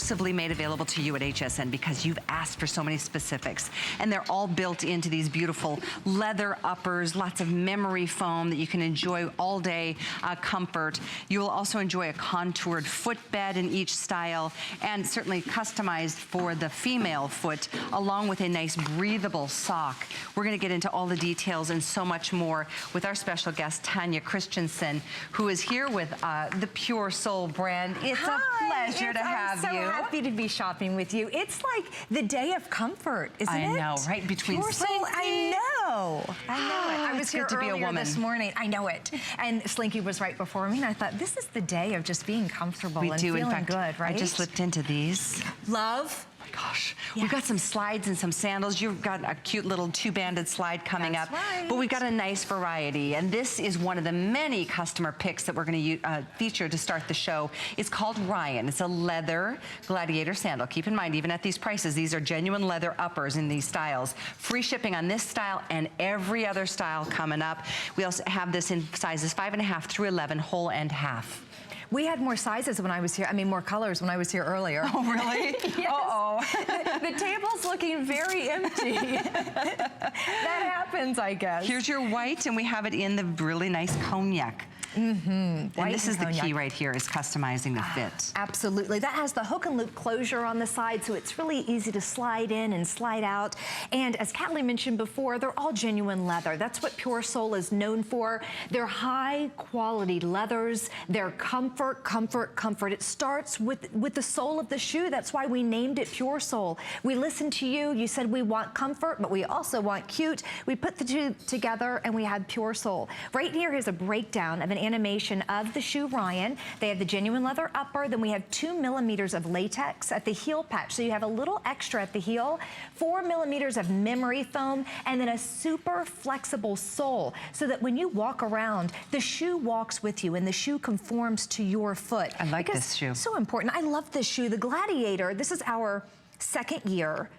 exclusively made available to you at HSN because you've asked for so many specifics. And they're all built into these beautiful leather uppers, lots of memory foam that you can enjoy all day comfort. You will also enjoy a contoured footbed in each style and certainly customized for the female foot, along with a nice breathable sock. We're gonna get into all the details and so much more with our special guest, Tanya Christensen, who is here with the Pure Soul brand. It's a pleasure to have you. I'm so happy to be shopping with you. It's like the day of comfort, isn't it? I know, right? Between Pure Soul, I know it. I was here to be a woman this morning. I know it. And Slinky was right before me, and I thought, this is the day of just being comfortable and feeling good, right? I just slipped into these. Love. Gosh, we've got some slides and some sandals. You've got a cute little two-banded slide coming up. Right. But we've got a nice variety. And this is one of the many customer picks that we're going to feature to start the show. It's called Ryan. It's a leather gladiator sandal. Keep in mind, even at these prices, these are genuine leather uppers in these styles. Free shipping on this style and every other style coming up. We also have this in sizes 5.5 through 11, whole and half. We had more sizes when I was here, more colors when I was here earlier. Oh, really? Yes. Uh-oh. The table's looking very empty. That happens, I guess. Here's your white, and we have it in the really nice cognac. And this is the key right here, is customizing the fit. Absolutely. That has the hook and loop closure on the side, so it's really easy to slide in and slide out. And as Callie mentioned before, they're all genuine leather. That's what Pure Soul is known for. They're high quality leathers. They're comfort, comfort, comfort. It starts with the sole of the shoe. That's why we named it Pure Soul. We listened to you. You said we want comfort, but we also want cute. We put the two together and we had Pure Soul. Right here is a breakdown of an animation of the shoe Ryan. They have the genuine leather upper, then we have 2 millimeters of latex at the heel patch, so you have a little extra at the heel, 4 millimeters of memory foam, and then a super flexible sole, so that when you walk around, the shoe walks with you and the shoe conforms to your foot. I like this shoe. So important. I love this shoe. The Gladiator, this is our second year.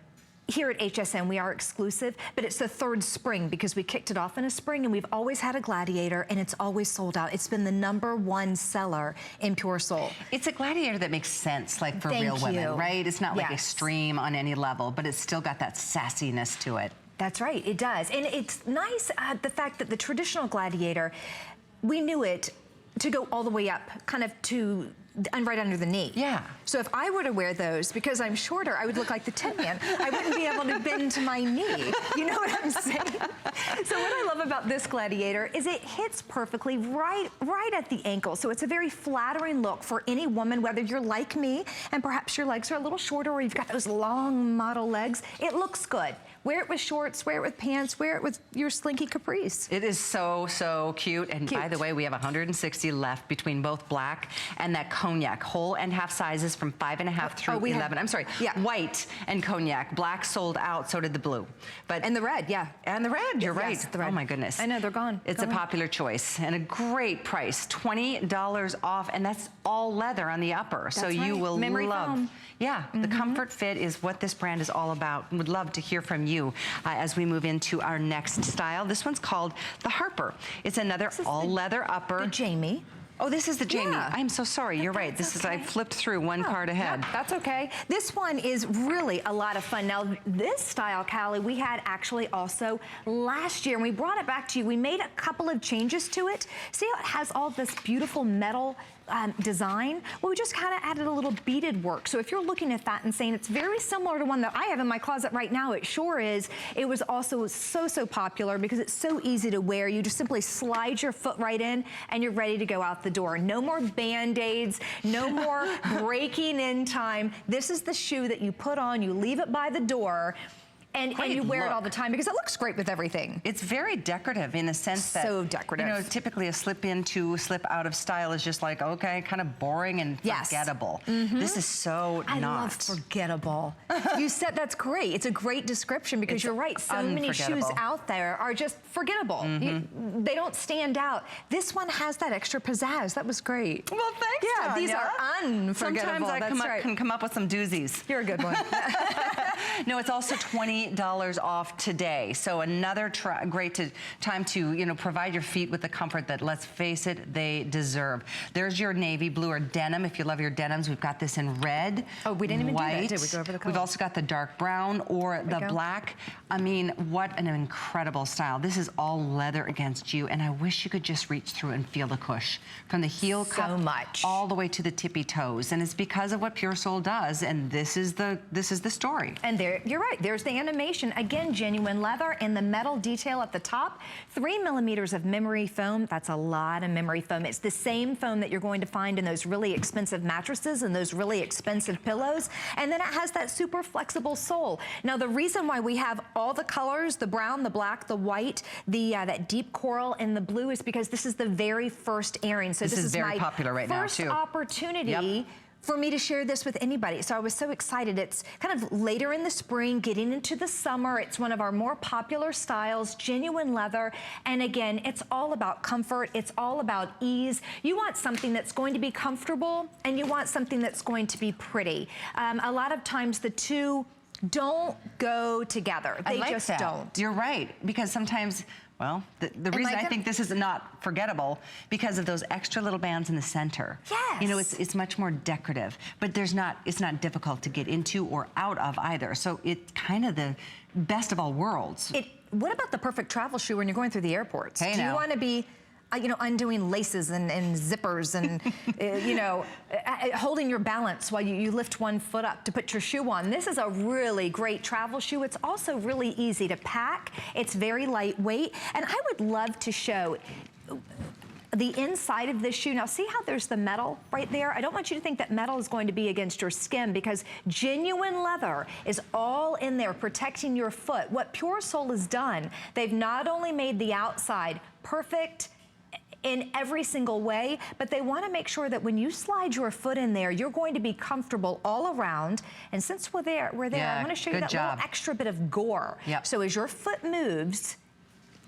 Here at HSN, we are exclusive, but it's the third spring because we kicked it off in a spring and we've always had a Gladiator and it's always sold out. It's been the #1 seller in Pure Soul. It's a Gladiator that makes sense, like for real women, right? It's not like extreme on any level, but it's still got that sassiness to it. That's right, it does. And it's nice, the fact that the traditional Gladiator, we knew it to go all the way up, kind of to right under the knee. Yeah. So if I were to wear those, because I'm shorter, I would look like the Tin Man. I wouldn't be able to bend to my knee. You know what I'm saying? So what I love about this Gladiator is it hits perfectly right at the ankle. So it's a very flattering look for any woman, whether you're like me and perhaps your legs are a little shorter or you've got those long model legs. It looks good. Wear it with shorts, wear it with pants, wear it with your Slinky capris. It is so, so cute. And by the way, we have 160 left between both black and that cognac. Whole and half sizes from 5.5 through 11. I'm sorry, white and cognac. Black sold out, so did the blue. And the red, And the red, you're right. The red. Oh my goodness. I know, they're gone. It's a popular choice and a great price. $20 off, and that's all leather on the upper. So you will love. Yeah, the comfort fit is what this brand is all about. Would love to hear from you as we move into our next style. This one's called the Harper. It's another all leather upper. The Jamie. Oh, this is the Jamie. I'm so sorry. You're right. This is, I flipped through one card ahead. Yeah, that's okay. This one is really a lot of fun. Now, this style, Callie, we had actually also last year, and we brought it back to you. We made a couple of changes to it. See how it has all this beautiful metal design? Well, we just kind of added a little beaded work. So if you're looking at that and saying it's very similar to one that I have in my closet right now, it sure is. It was also so popular because it's so easy to wear. You just simply slide your foot right in and you're ready to go out the door. No more Band-Aids, no more breaking in time. This is the shoe that you put on, you leave it by the door, and you wear it all the time because it looks great with everything. It's very decorative in the sense that, so decorative. You know, typically a slip into, slip out of style is just like, okay, kind of boring and forgettable. This is so not. I love forgettable. You said that's great. It's a great description because you're right. So many shoes out there are just forgettable. They don't stand out. This one has that extra pizzazz. That was great. Well, thanks, Yeah, Tanya. these are unforgettable. Sometimes I can come up with some doozies. You're a good one. No, it's also $20 off today. So another great time to, you know, provide your feet with the comfort that, let's face it, they deserve. There's your navy blue or denim. If you love your denims, we've got this in red. Oh, we didn't even white. do that, did we? Go over the color. We've also got the dark brown or the black. I mean, what an incredible style. This is all leather against you, and I wish you could just reach through and feel the cush from the heel cup all the way to the tippy toes. And it's because of what Pure Soul does, and this is the story. And there, you're right, there's the animation. Again, genuine leather and the metal detail at the top. 3 millimeters of memory foam. That's a lot of memory foam. It's the same foam that you're going to find in those really expensive mattresses and those really expensive pillows. And then it has that super flexible sole. Now, the reason why we have all the colors, the brown, the black, the white, that deep coral, and the blue is because this is the very first airing. So this is very popular right now, too. First opportunity for me to share this with anybody. So I was so excited. It's kind of later in the spring, getting into the summer. It's one of our more popular styles, genuine leather. And again, it's all about comfort. It's all about ease. You want something that's going to be comfortable, and you want something that's going to be pretty. A lot of times the two don't go together. They just don't. You're right, because sometimes, well, the reason I think this is not forgettable, because of those extra little bands in the center. Yes. You know, it's much more decorative, but it's not difficult to get into or out of either. So it's kind of the best of all worlds. What about the perfect travel shoe when you're going through the airports? Hey, do you want to be you know, undoing laces and zippers and, you know, holding your balance while you lift one foot up to put your shoe on? This is a really great travel shoe. It's also really easy to pack. It's very lightweight. And I would love to show the inside of this shoe. Now, see how there's the metal right there? I don't want you to think that metal is going to be against your skin, because genuine leather is all in there protecting your foot. What Pure Soul has done, they've not only made the outside perfect in every single way, but they want to make sure that when you slide your foot in there, you're going to be comfortable all around. And since we're there, I want to show you that little extra bit of gore. So as your foot moves,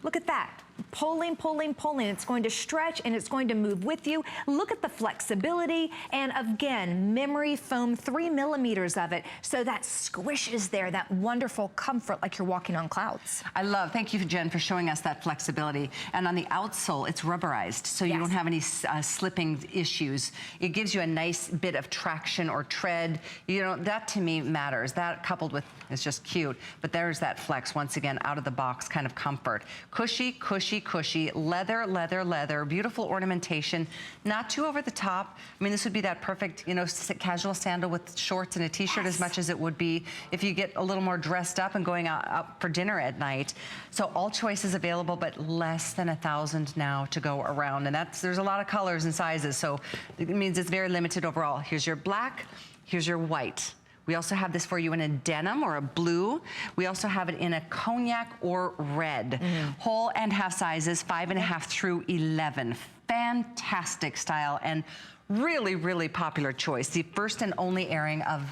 look at that. Pulling, pulling, pulling. It's going to stretch and it's going to move with you. Look at the flexibility. And again, memory foam, 3 millimeters of it. So that squish is there, that wonderful comfort, like you're walking on clouds. Thank you, Jen, for showing us that flexibility. And on the outsole, it's rubberized, so you don't have any slipping issues. It gives you a nice bit of traction or tread. You know, that to me matters. That coupled with, it's just cute, but there's that flex, once again, out of the box kind of comfort. Cushy, cushy, cushy, leather, leather, leather, beautiful ornamentation, not too over the top. I mean, this would be that perfect, you know, casual sandal with shorts and a t-shirt, as much as it would be if you get a little more dressed up and going out for dinner at night. So all choices available, but less than 1,000 now to go around. And there's a lot of colors and sizes, so it means it's very limited overall. Here's your black, here's your white. We also have this for you in a denim or a blue. We also have it in a cognac or red. Whole and half sizes, 5.5 through 11. Fantastic style and really, really popular choice. The first and only airing of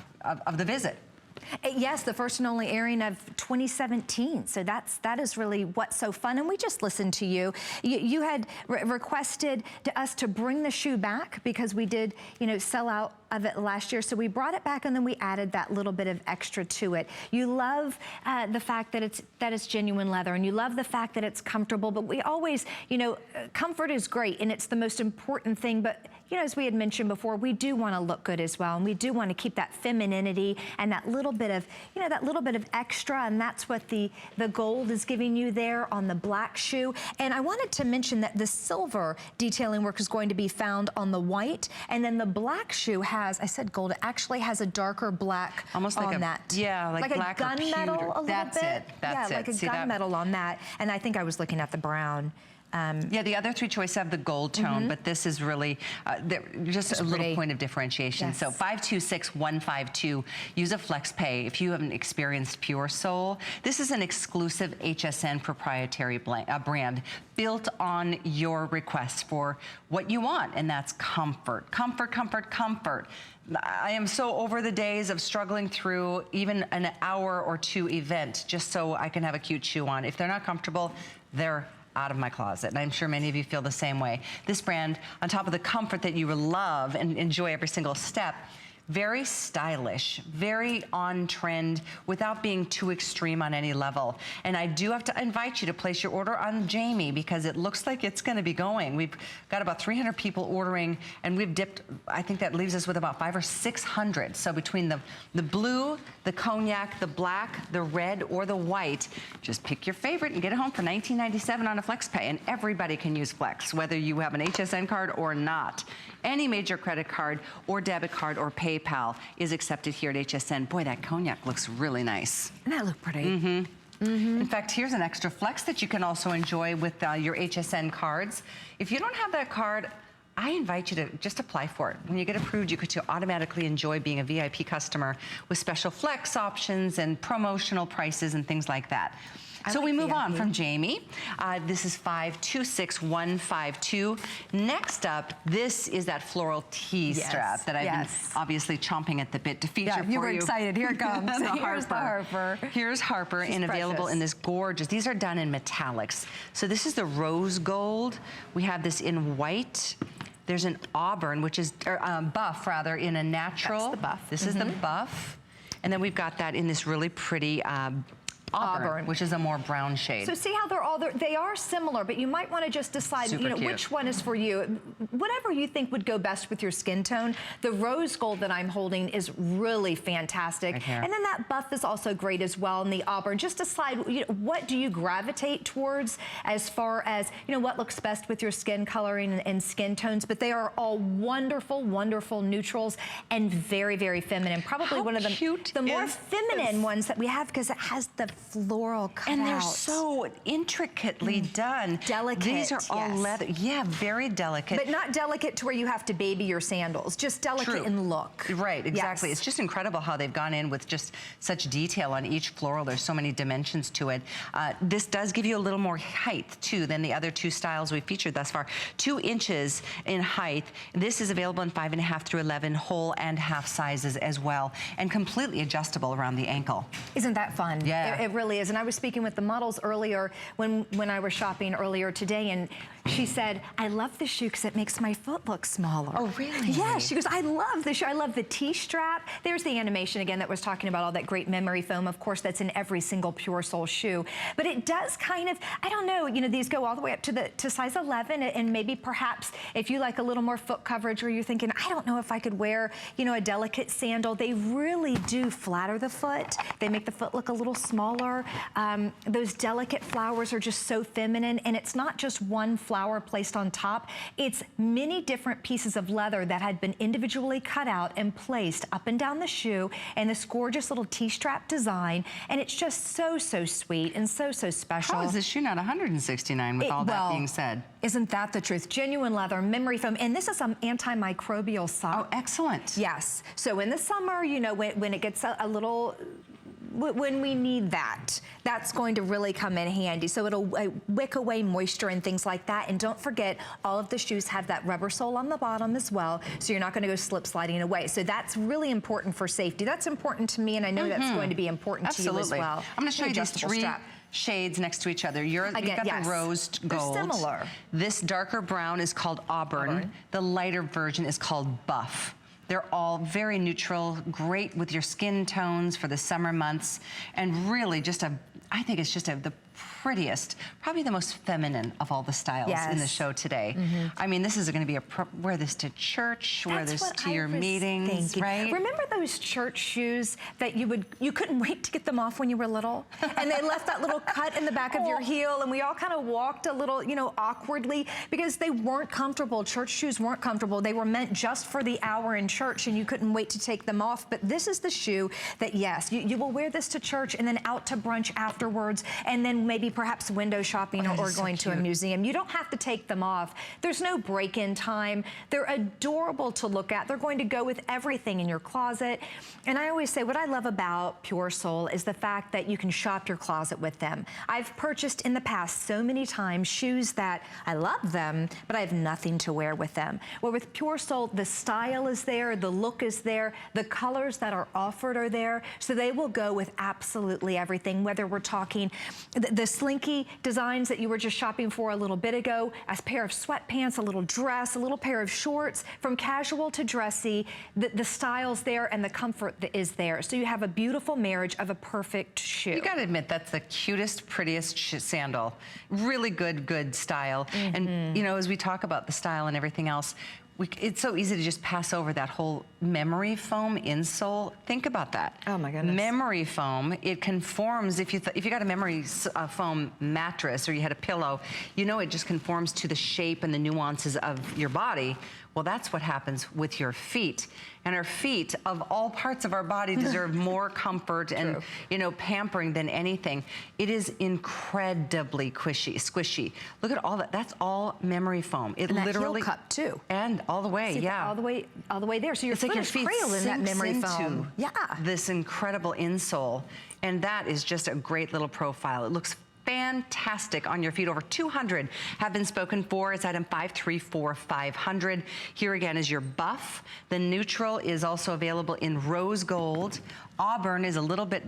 the visit. Yes, the first and only airing of 2017. So that is really what's so fun. And we just listened to you. You had requested to us to bring the shoe back because we did, you know, sell out of it last year. So we brought it back and then we added that little bit of extra to it. You love the fact that it's genuine leather, and you love the fact that it's comfortable. But we always, you know, comfort is great and it's the most important thing. But you know, as we had mentioned before, we do want to look good as well, and we do want to keep that femininity and that little bit of, you know, that little bit of extra, and that's what the gold is giving you there on the black shoe. And I wanted to mention that the silver detailing work is going to be found on the white, and then the black shoe has, I said gold, it actually has a darker black almost like on that. Yeah, like black a gunmetal a little That's bit. it. That's yeah, like a gunmetal on that. And I think I was looking at the brown. Yeah, the other three choices have the gold tone, but this is really just a little point of differentiation. So 526152, use a flex pay if you haven't experienced Pure Soul. This is an exclusive HSN proprietary brand built on your requests for what you want, and that's comfort. Comfort, comfort, comfort. I am so over the days of struggling through even an hour or two event just so I can have a cute shoe on. If they're not comfortable, they're out of my closet, and I'm sure many of you feel the same way. This brand, on top of the comfort that you love and enjoy every single step, Very stylish, very on trend without being too extreme on any level. And I do have to invite you to place your order on Jamie because it looks like it's going to be going. We've got about 300 people ordering and we've dipped, I think that leaves us with about 500 or 600. So between the blue, the cognac, the black, the red, or the white, just pick your favorite and get it home for $19.97 on a FlexPay. And everybody can use Flex, whether you have an HSN card or not. Any major credit card or debit card or PayPal is accepted here at HSN. Boy, that cognac looks really nice. Doesn't that look pretty? In fact, here's an extra flex that you can also enjoy with your HSN cards. If you don't have that card, I invite you to just apply for it. When you get approved, you get to automatically enjoy being a VIP customer with special flex options and promotional prices and things like that. So we move on from Jamie. This is 526152. Next up, this is that floral tea strap that I've been obviously chomping at the bit to feature for you. You were excited. Here it comes. Here's the Harper. Here's Harper, and available in this gorgeous, these are done in metallics. So this is the rose gold. We have this in white. There's an auburn, which is, buff rather, in a natural. That's the buff. This is the buff. And then we've got that in this really pretty auburn, which is a more brown shade. So see how they are similar, but you might want to just decide, which one is for you. Whatever you think would go best with your skin tone. The rose gold that I'm holding is really fantastic. Right here. And then that buff is also great as well, and the auburn. Just decide, what do you gravitate towards as far as, what looks best with your skin coloring and skin tones. But they are all wonderful, wonderful neutrals and very, very feminine. Probably one of the more feminine ones that we have because it has the floral cut and they're so intricately done. Delicate. These are all leather. Yeah, very delicate. But not delicate to where you have to baby your sandals. Just delicate in look. Right, exactly. It's just incredible how they've gone in with just such detail on each floral. There's so many dimensions to it. This does give you a little more height, too, than the other two styles we've featured thus far. 2 inches in height. This is available in 5.5 through 11 whole and half sizes as well, and completely adjustable around the ankle. Isn't that fun? Yeah. It really is. And I was speaking with the models earlier when I was shopping earlier today, and she said, I love this shoe because it makes my foot look smaller. Oh, really? Yeah, she goes, I love this shoe. I love the T-strap. There's the animation again that was talking about all that great memory foam. Of course, that's in every single Pure Soul shoe. But it does kind of, I don't know, these go all the way up to size 11, and maybe perhaps if you like a little more foot coverage, or you're thinking, I don't know if I could wear, a delicate sandal. They really do flatter the foot. They make the foot look a little smaller. Those delicate flowers are just so feminine, and it's not just one flower placed on top. It's many different pieces of leather that had been individually cut out and placed up and down the shoe in this gorgeous little T-strap design, and it's just so sweet and so special. How is this shoe not $169 with all that being said? Isn't that the truth? Genuine leather, memory foam, and this is an antimicrobial sock. Oh, excellent. Yes. So in the summer, when it gets a little, when we need that, that's going to really come in handy. So it'll wick away moisture and things like that. And don't forget, all of the shoes have that rubber sole on the bottom as well, so you're not going to go slip sliding away. So that's really important for safety. That's important to me, and I know that's going to be important to you as well. I'm going to show you these 3 shades next to each other. You've got the rose gold. They're similar. This darker brown is called auburn. The lighter version is called buff. They're all very neutral, great with your skin tones for the summer months, and really just I think it's just the prettiest, probably the most feminine of all the styles in the show today. I mean, this is going to be wear this to church, wear this to your meetings, right? Remember those church shoes that you couldn't wait to get them off when you were little? And they left that little cut in the back of your heel, and we all kind of walked a little, awkwardly because they weren't comfortable. Church shoes weren't comfortable. They were meant just for the hour in church, and you couldn't wait to take them off. But this is the shoe that, yes, you will wear this to church and then out to brunch afterwards, and then maybe perhaps window shopping or going to a museum. You don't have to take them off. There's no break-in time. They're adorable to look at. They're going to go with everything in your closet. And I always say what I love about Pure Soul is the fact that you can shop your closet with them. I've purchased in the past so many times shoes that I love them, but I have nothing to wear with them. Well, with Pure Soul, the style is there, the look is there, the colors that are offered are there, so they will go with absolutely everything, whether we're talking the slinky designs that you were just shopping for a little bit ago, a pair of sweatpants, a little dress, a little pair of shorts, from casual to dressy, the style's there and the comfort that is there. So you have a beautiful marriage of a perfect shoe. You gotta admit, that's the cutest, prettiest sandal. Really good style. And you know, as we talk about the style and everything else, it's so easy to just pass over that whole memory foam insole. Think about that. Oh my goodness. Memory foam, it conforms, if you got a memory foam mattress or you had a pillow, you know it just conforms to the shape and the nuances of your body. Well, that's what happens with your feet. And our feet, of all parts of our body, deserve more comfort and, you know, pampering than anything. It is incredibly squishy. Look at all that. That's all memory foam. It and that literally heel cup too. And all the way, See, yeah. All the way there. So your It's like foot your is feet cradled in that memory sinks foam. into Yeah. this incredible insole. And that is just a great little profile. It looks fantastic on your feet. Over 200 have been spoken for. It's item 534500. Here again is your buff. The neutral is also available in rose gold. Auburn is a little bit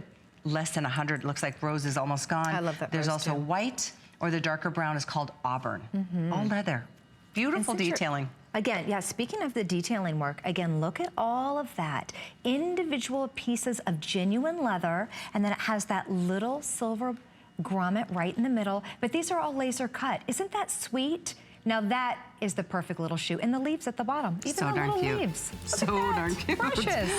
less than 100. It looks like rose is almost gone. I love that. There's rose also too. white, or the darker brown is called auburn. All leather. Beautiful detailing. Again, yeah, speaking of the detailing work, again, look at all of that. Individual pieces of genuine leather, and then it has that little silver grommet right in the middle, but these are all laser cut. Isn't that sweet? Now that is the perfect little shoe. And the leaves at the bottom, even So the darn little cute. leaves. So darn cute. Precious.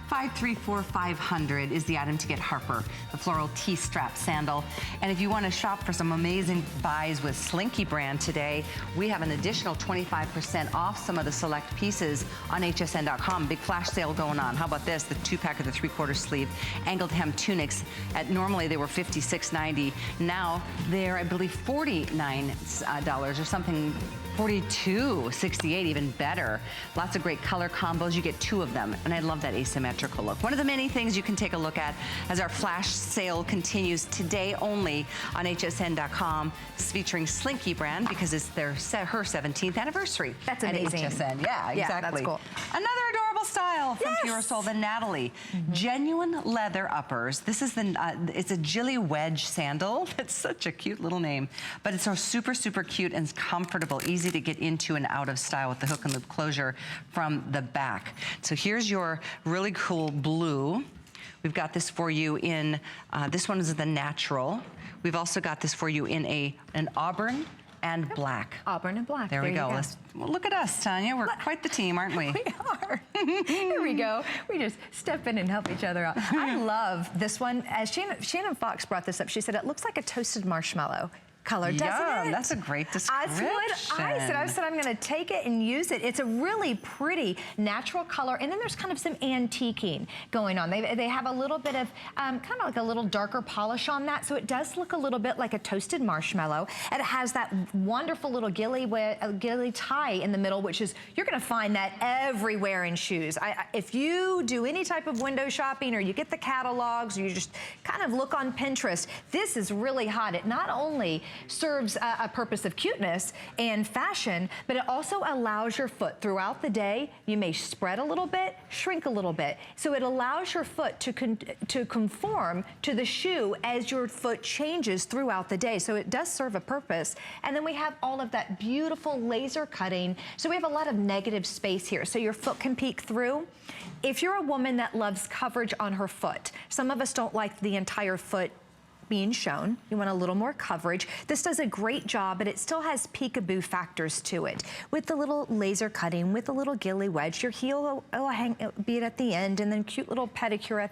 534500 is the item to get Harper, the floral T-strap sandal. And if you want to shop for some amazing buys with Slinky brand today, we have an additional 25% off some of the select pieces on hsn.com. Big flash sale going on. How about this? The 2-pack of the 3/4 sleeve angled hem tunics. Normally they were $56.90. Now they're, I believe, $49 or something. $42.68, even better. Lots of great color combos. You get 2 of them, and I love that asymmetrical look. One of the many things you can take a look at as our flash sale continues today only on hsn.com, featuring Slinky brand because it's her 17th anniversary. That's at amazing. HSN. Yeah, exactly. Yeah, that's cool. Another adorable style from Yes. Pure Soul, the Natalie. Genuine leather uppers. This is it's a Jilly Wedge sandal. That's such a cute little name, but it's so super cute and comfortable, easy to get into and out of style with the hook and loop closure from the back. So here's your really cool blue. We've got this for you in, this one is the natural. We've also got this for you in an auburn and black. Auburn and black. There we go. You Well, look at us, Tanya. We're quite the team, aren't we? We are. Here we go. We just step in and help each other out. I love this one. As Shannon Fox brought this up, she said it looks like a toasted marshmallow color, doesn't Yeah, it? that's a great description. That's what I said. I said I'm going to take it and use it. It's a really pretty natural color, and then there's kind of some antiquing going on. They have a little bit of kind of like a little darker polish on that, so it does look a little bit like a toasted marshmallow. And it has that wonderful little gilly tie in the middle, which is, you're going to find that everywhere in shoes. If you do any type of window shopping, or you get the catalogs, or you just kind of look on Pinterest, this is really hot. It not only serves a purpose of cuteness and fashion, but it also allows your foot throughout the day. You may spread a little bit, shrink a little bit. So it allows your foot to conform to the shoe as your foot changes throughout the day. So it does serve a purpose. And then we have all of that beautiful laser cutting. So we have a lot of negative space here. So your foot can peek through. If you're a woman that loves coverage on her foot, some of us don't like the entire foot being shown. You want a little more coverage. This does a great job, but it still has peekaboo factors to it. With the little laser cutting, with the little gilly wedge, your heel will be it at the end, and then cute little pedicure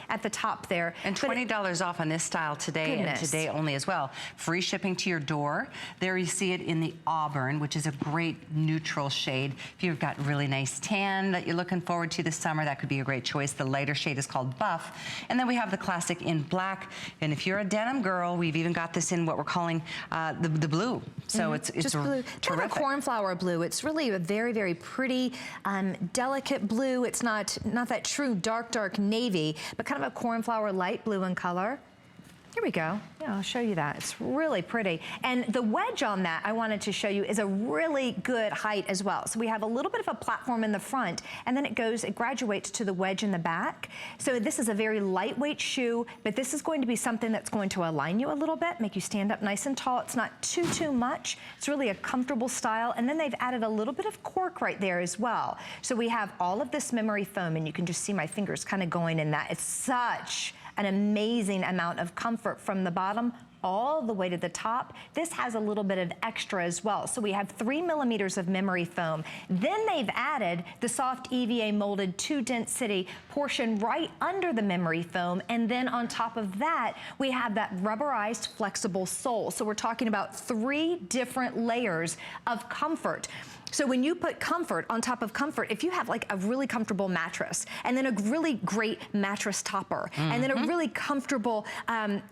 at the top there. And $20 off on this style today, and today only as well. Free shipping to your door. There you see it in the auburn, which is a great neutral shade. If you've got really nice tan that you're looking forward to this summer, that could be a great choice. The lighter shade is called buff. And then we have the classic in black. And if you're a denim girl, we've even got this in what we're calling the blue. So it's just blue. Kind of a cornflower blue. It's really a very pretty, delicate blue. It's not that true dark navy, but kind of a cornflower light blue in color. Here we go. Yeah, I'll show you that. It's really pretty. And the wedge on that I wanted to show you is a really good height as well. So we have a little bit of a platform in the front, and then it graduates to the wedge in the back. So this is a very lightweight shoe, but this is going to be something that's going to align you a little bit, make you stand up nice and tall. It's not too much. It's really a comfortable style. And then they've added a little bit of cork right there as well. So we have all of this memory foam, and you can just see my fingers kind of going in that. It's such an amazing amount of comfort from the bottom all the way to the top. This has a little bit of extra as well. So we have 3 millimeters of memory foam. Then they've added the soft EVA molded 2-density portion right under the memory foam. And then on top of that, we have that rubberized flexible sole. So we're talking about 3 different layers of comfort. So when you put comfort on top of comfort, if you have like a really comfortable mattress and then a really great mattress topper and then a really comfortable,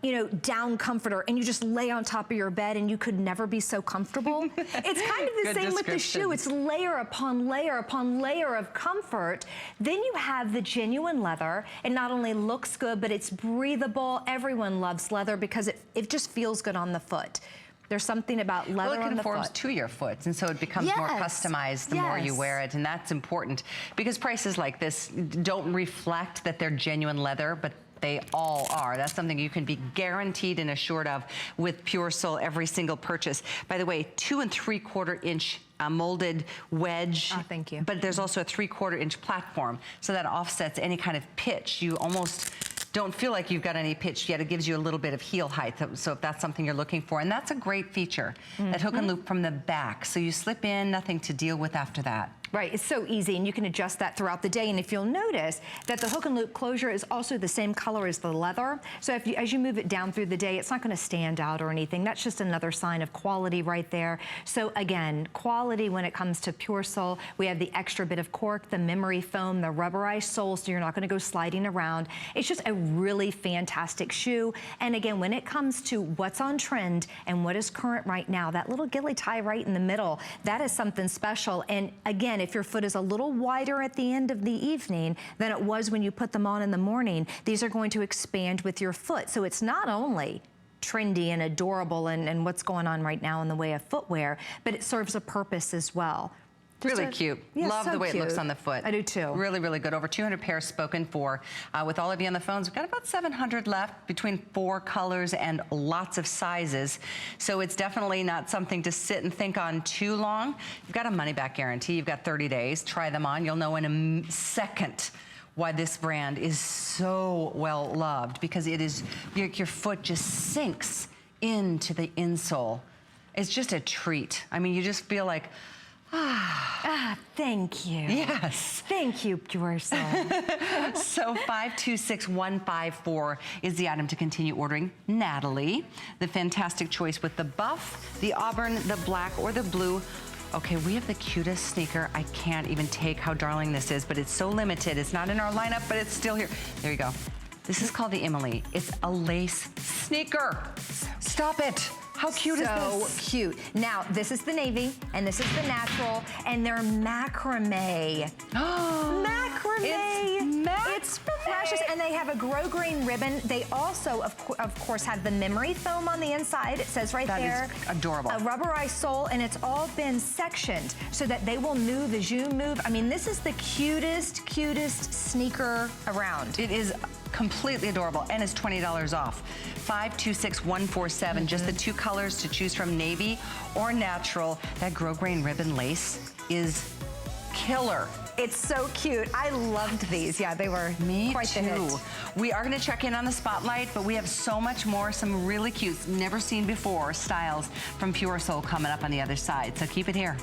you know, down comforter, and you just lay on top of your bed and you could never be so comfortable. It's kind of the same with the shoe. It's layer upon layer upon layer of comfort. Then you have the genuine leather. It not only looks good, but it's breathable. Everyone loves leather because it just feels good on the foot. There's something about leather on the foot. Well, it conforms to your foot, and so it becomes more customized the more you wear it, and that's important because prices like this don't reflect that they're genuine leather, but they all are. That's something you can be guaranteed and assured of with Pure Sole every single purchase. By the way, 2 3/4 inch molded wedge. Oh, thank you. But there's also a 3/4 inch platform, so that offsets any kind of pitch. You almost don't feel like you've got any pitch yet. It gives you a little bit of heel height, so if that's something you're looking for. And that's a great feature, that hook and loop from the back. So you slip in, nothing to deal with after that. Right, it's so easy, and you can adjust that throughout the day. And if you'll notice that the hook and loop closure is also the same color as the leather. So if as you move it down through the day, it's not gonna stand out or anything. That's just another sign of quality right there. So again, quality when it comes to Pure Sole. We have the extra bit of cork, the memory foam, the rubberized sole, so you're not gonna go sliding around. It's just a really fantastic shoe. And again, when it comes to what's on trend and what is current right now, that little ghillie tie right in the middle, that is something special. And again, if your foot is a little wider at the end of the evening than it was when you put them on in the morning, these are going to expand with your foot. So it's not only trendy and adorable and what's going on right now in the way of footwear, but it serves a purpose as well. Really cute. Yeah, Love the way it looks on the foot. I do too. Really, really good. Over 200 pairs spoken for. With all of you on the phones, we've got about 700 left between 4 colors and lots of sizes. So it's definitely not something to sit and think on too long. You've got a money-back guarantee. You've got 30 days. Try them on. You'll know in a second why this brand is so well loved, because it is, your foot just sinks into the insole. It's just a treat. I mean, you just feel like, thank you. Yes. Thank you, Pure Sole. So 526154 is the item to continue ordering. Natalie, the fantastic choice with the buff, the auburn, the black, or the blue. Okay, we have the cutest sneaker. I can't even take how darling this is, but it's so limited. It's not in our lineup, but it's still here. There you go. This is called the Emily. It's a lace sneaker. Stop it. How cute is this? So cute. Now, this is the navy, and this is the natural, and they're macrame. Macrame. It's precious, and they have a grosgrain ribbon. They also, of course, have the memory foam on the inside. It says right there. That is adorable. A rubberized sole, and it's all been sectioned so that they will move as you move. I mean, this is the cutest sneaker around. It is completely adorable, and it's $20 off. 526147, just the 2 colors to choose from, navy or natural. That grosgrain ribbon lace is killer. It's so cute. I loved these. Yeah, they were quite the hit. We are going to check in on the spotlight, but we have so much more, some really cute, never seen before styles from Pure Sole coming up on the other side. So keep it here.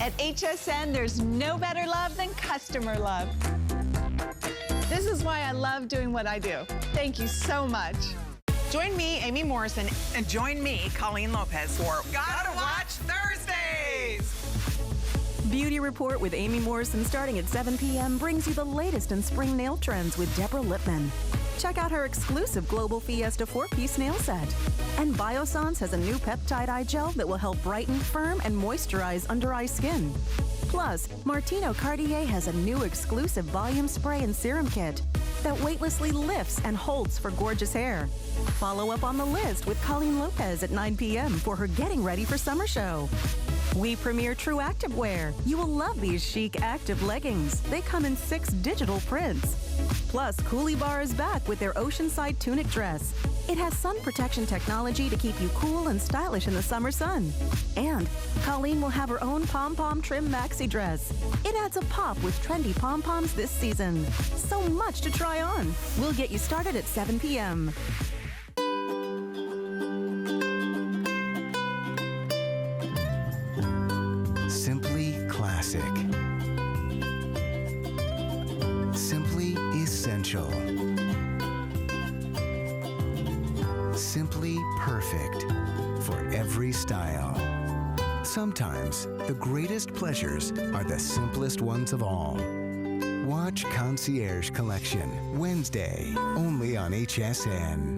At HSN, there's no better love than customer love. This is why I love doing what I do. Thank you so much. Join me, Amy Morrison, and join me, Colleen Lopez, for Gotta Watch Thursdays! Beauty Report with Amy Morrison starting at 7 p.m. brings you the latest in spring nail trends with Deborah Lippman. Check out her exclusive Global Fiesta 4-piece nail set. And Biossance has a new peptide eye gel that will help brighten, firm, and moisturize under-eye skin. Plus, Martino Cartier has a new exclusive volume spray and serum kit. that weightlessly lifts and holds for gorgeous hair. Follow up on the list with Colleen Lopez at 9 p.m. for her Getting Ready for Summer show. We premiere True Activewear. You will love these chic active leggings. They come in 6 digital prints. Plus, Coolie Bar is back with their Oceanside tunic dress. It has sun protection technology to keep you cool and stylish in the summer sun. And Colleen will have her own pom-pom trim maxi dress. It adds a pop with trendy pom-poms this season. So much to try on. We'll get you started at 7 p.m. Simply classic. Simply essential. Simply perfect for every style. Sometimes the greatest pleasures are the simplest ones of all. Watch Concierge Collection Wednesday, only on HSN.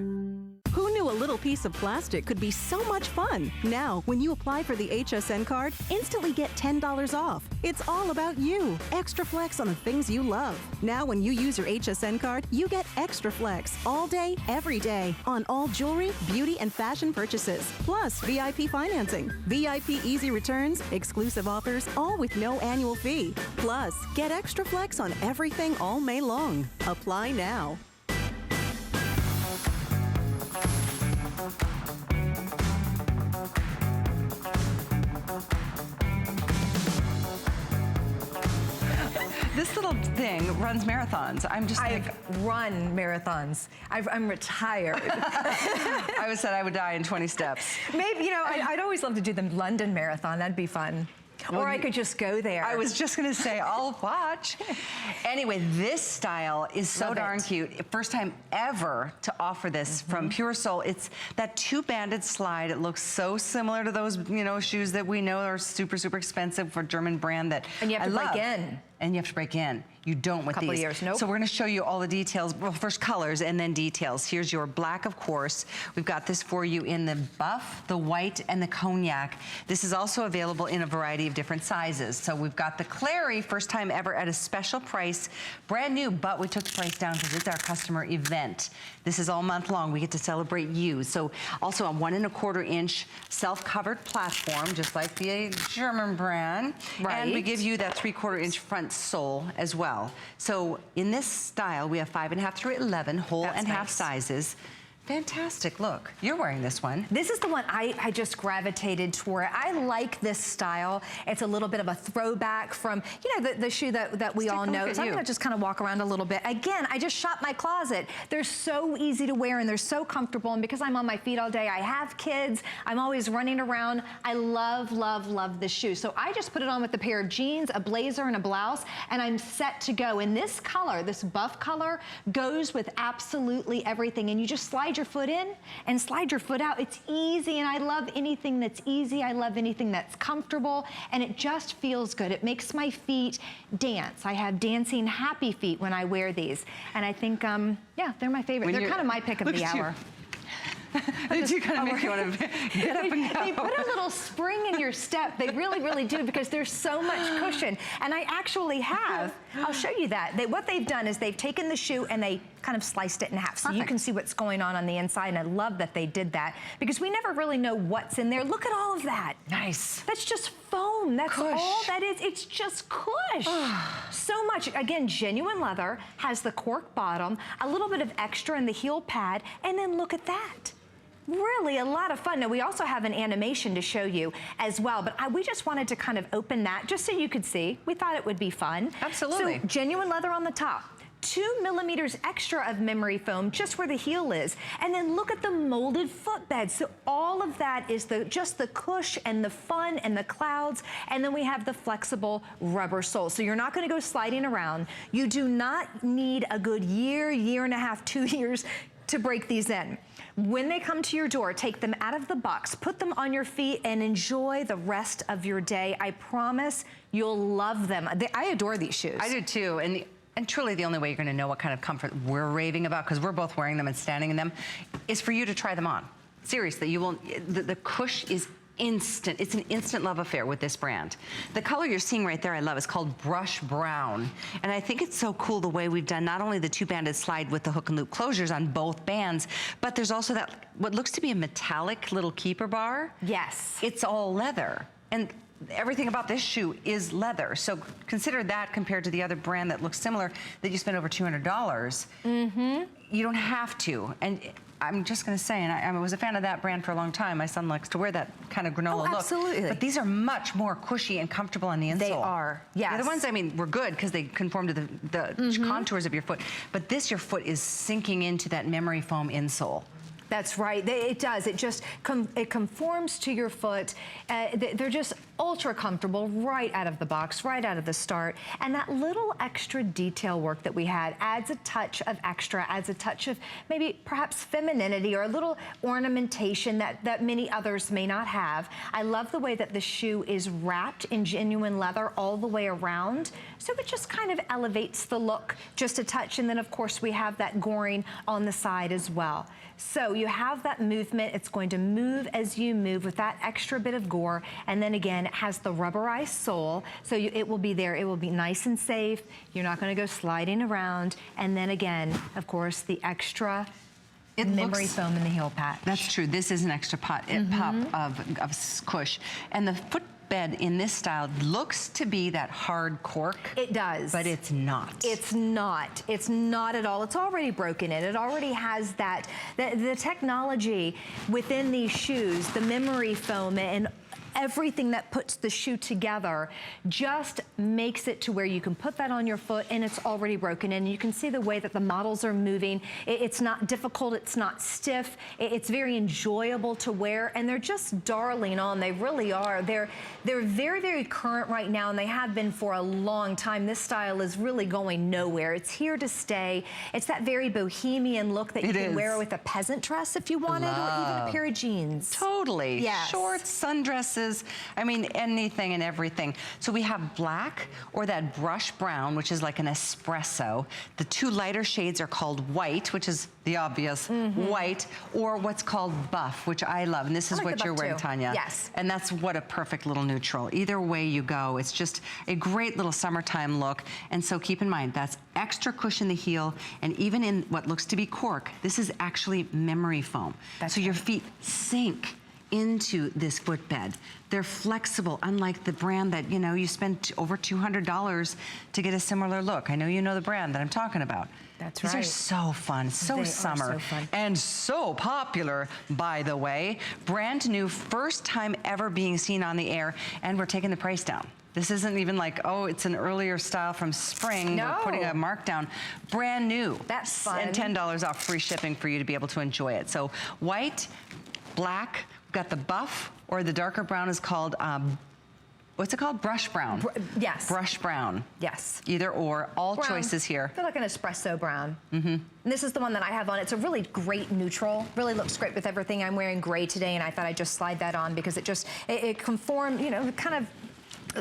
Who knew a little piece of plastic could be so much fun? Now, when you apply for the HSN card, instantly get $10 off. It's all about you. Extra flex on the things you love. Now, when you use your HSN card, you get extra flex all day, every day on all jewelry, beauty, and fashion purchases. Plus, VIP financing, VIP easy returns, exclusive offers, all with no annual fee. Plus, get extra flex on everything all May long. Apply now. This little thing runs marathons. I'm just I've run marathons. I'm retired. I always said I would die in 20 steps. Maybe, you know, I'd always love to do the London Marathon. That'd be fun. Or I could just go there. I was just gonna say, I'll watch. Anyway, this style is so Love darn it. cute. First time ever to offer this from Pure Soul. It's that 2-banded slide. It looks so similar to those, you know, shoes that we know are super, super expensive for a German brand that And you have to I break love. in. And you have to break in. You don't with Couple of these. years, nope. So we're gonna show you all the details. Well, first colors and then details. Here's your black, of course. We've got this for you in the buff, the white, and the cognac. This is also available in a variety of different sizes. So we've got the Clary, first time ever at a special price. Brand new, but we took the price down because it's our customer event. This is all month long. We get to celebrate you. So also a 1 1/4 inch self-covered platform, just like the German brand. And we Right. give you that 3/4 inch front sole as well. So in this style, we have 5.5 through 11 whole That's and half nice. sizes. Fantastic look. You're wearing this one. This is the one I just gravitated toward. I like this style. It's a little bit of a throwback from, you know, the shoe that we Let's all take a know. look at So I'm you. gonna just kind of walk around a little bit. Again, I just shop my closet. They're so easy to wear and they're so comfortable. And because I'm on my feet all day, I have kids, I'm always running around. I love, love, love this shoe. So I just put it on with a pair of jeans, a blazer, and a blouse, and I'm set to go. And this color, this buff color, goes with absolutely everything. And you just slide your foot in and slide your foot out. It's easy, and I love anything that's easy. I love anything that's comfortable, and it just feels good. It makes my feet dance. I have dancing happy feet when I wear these, and I think, yeah, they're my favorite. When They're you're- kind of my pick of look the at you. hour. They do kind of make you want to get up and go. They put a little spring in your step. They really, really do, because there's so much cushion. And I actually have, I'll show you that. What they've done is they've taken the shoe and they kind of sliced it in half. So you Perfect. can see what's going on the inside. And I love that they did that, because we never really know what's in there. Look at all of that. Nice. That's just foam. That's Cush. all that is. It's just cush. So much. Again, genuine leather, has the cork bottom, a little bit of extra in the heel pad, and then look at that. Really a lot of fun. Now, we also have an animation to show you as well, but we just wanted to kind of open that just so you could see. We thought it would be fun. Absolutely. So genuine leather on the top. 2 millimeters extra of memory foam just where the heel is. And then look at the molded footbed. So all of that is just the cush and the fun and the clouds. And then we have the flexible rubber sole. So you're not gonna go sliding around. You do not need a good year, year and a half, 2 years to break these in. When they come to your door, take them out of the box, put them on your feet, and enjoy the rest of your day. I promise you'll love them. I adore these shoes. I do too. And truly the only way you're gonna know what kind of comfort we're raving about, because we're both wearing them and standing in them, is for you to try them on. Seriously, you will, the cush is instant. It's an instant love affair with this brand. The color you're seeing right there I love. It's called Brush Brown. And I think it's so cool the way we've done not only the two-banded slide with the hook and loop closures on both bands, but there's also that, what looks to be a metallic little keeper bar. Yes. It's all leather. And everything about this shoe is leather. So consider that compared to the other brand that looks similar that you spend over $200. Mm-hmm. You don't have to. And I'm just going to say, and I was a fan of that brand for a long time. My son likes to wear that kind of granola look. Absolutely. But these are much more cushy and comfortable on the insole. They are, yes. The other ones, I mean, were good because they conform to the contours of your foot. But this, your foot is sinking into that memory foam insole. That's right. It does. It just it conforms to your foot. They're just ultra comfortable right out of the box, right out of the start. And that little extra detail work that we had adds a touch of extra, adds a touch of maybe perhaps femininity or a little ornamentation that many others may not have. I love the way that the shoe is wrapped in genuine leather all the way around. So it just kind of elevates the look just a touch. And then of course we have that goring on the side as well. So you have that movement. It's going to move as you move with that extra bit of gore. And then again, it has the rubberized sole. So it will be there. It will be nice and safe. You're not going to go sliding around. And then again, of course, the extra memory foam in the heel patch. That's true. This is an extra pop of squish. And the footbed in this style looks to be that hard cork. It does. But it's not. It's not. It's not at all. It's already broken in. It already has that, the technology within these shoes, the memory foam and everything that puts the shoe together just makes it to where you can put that on your foot and it's already broken in. You can see the way that the models are moving. It's not difficult, it's not stiff. It's very enjoyable to wear and they're just darling on. They really are. They're very, very current right now and they have been for a long time. This style is really going nowhere. It's here to stay. It's that very bohemian look that you can wear with a peasant dress if you wanted or even a pair of jeans. Totally. Yes. Shorts, sundresses, I mean, anything and everything. So we have black or that brush brown, which is like an espresso. The two lighter shades are called white, which is the obvious white, or what's called buff, which I love. And this is what you're wearing, Tanya. Yes. And that's what a perfect little neutral. Either way you go, it's just a great little summertime look. And so keep in mind, that's extra cushion in the heel, and even in what looks to be cork, this is actually memory foam. So your feet sink into this footbed. They're flexible, unlike the brand that, you know, you spend over $200 to get a similar look. I know you know the brand that I'm talking about. That's right. These are so fun, so summer, and so popular, by the way. Brand new, first time ever being seen on the air, and we're taking the price down. This isn't even like, oh, it's an earlier style from spring. No. We're putting a markdown. Brand new. That's fun. And $10 off free shipping for you to be able to enjoy it. So white, black, we've got the buff, or the darker brown is called, what's it called? Brush brown. Yes. Brush brown. Yes. Either or, all Brown. choices here. I feel like an espresso brown. And this is the one that I have on. It's a really great neutral. Really looks great with everything. I'm wearing gray today, and I thought I'd just slide that on because it just, it conforms, you know, kind of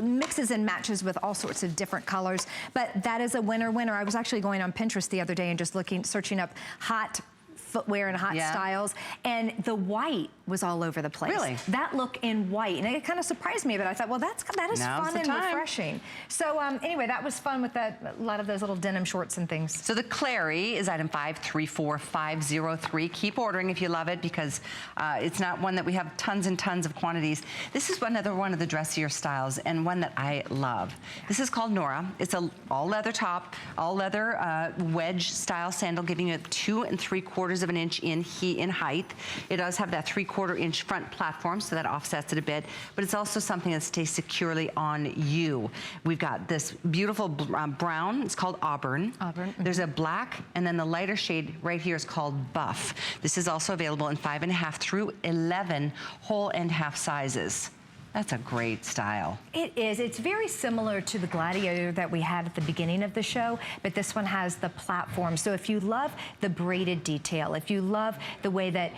mixes and matches with all sorts of different colors. But that is a winner. I was actually going on Pinterest the other day and just searching up hot footwear and hot styles, and the white was all over the place. Really? That look in white, and it kind of surprised me, but I thought, well, that is fun and refreshing. So anyway, that was fun with a lot of those little denim shorts and things. So the Clary is item 534503. Keep ordering if you love it, because it's not one that we have tons and tons of quantities. This is another one of the dressier styles, and one that I love. This is called Nora. It's a all leather top, all leather wedge style sandal, giving you 2 3/4 of an inch in height. It does have that 3/4 inch front platform, so that offsets it a bit, but it's also something that stays securely on you. We've got this beautiful brown. It's called Auburn. There's a black, and then the lighter shade right here is called Buff. This is also available in 5.5 through 11 whole and half sizes. That's a great style. It is. It's very similar to the Gladiator that we had at the beginning of the show, but this one has the platform. So if you love the braided detail, if you love the way that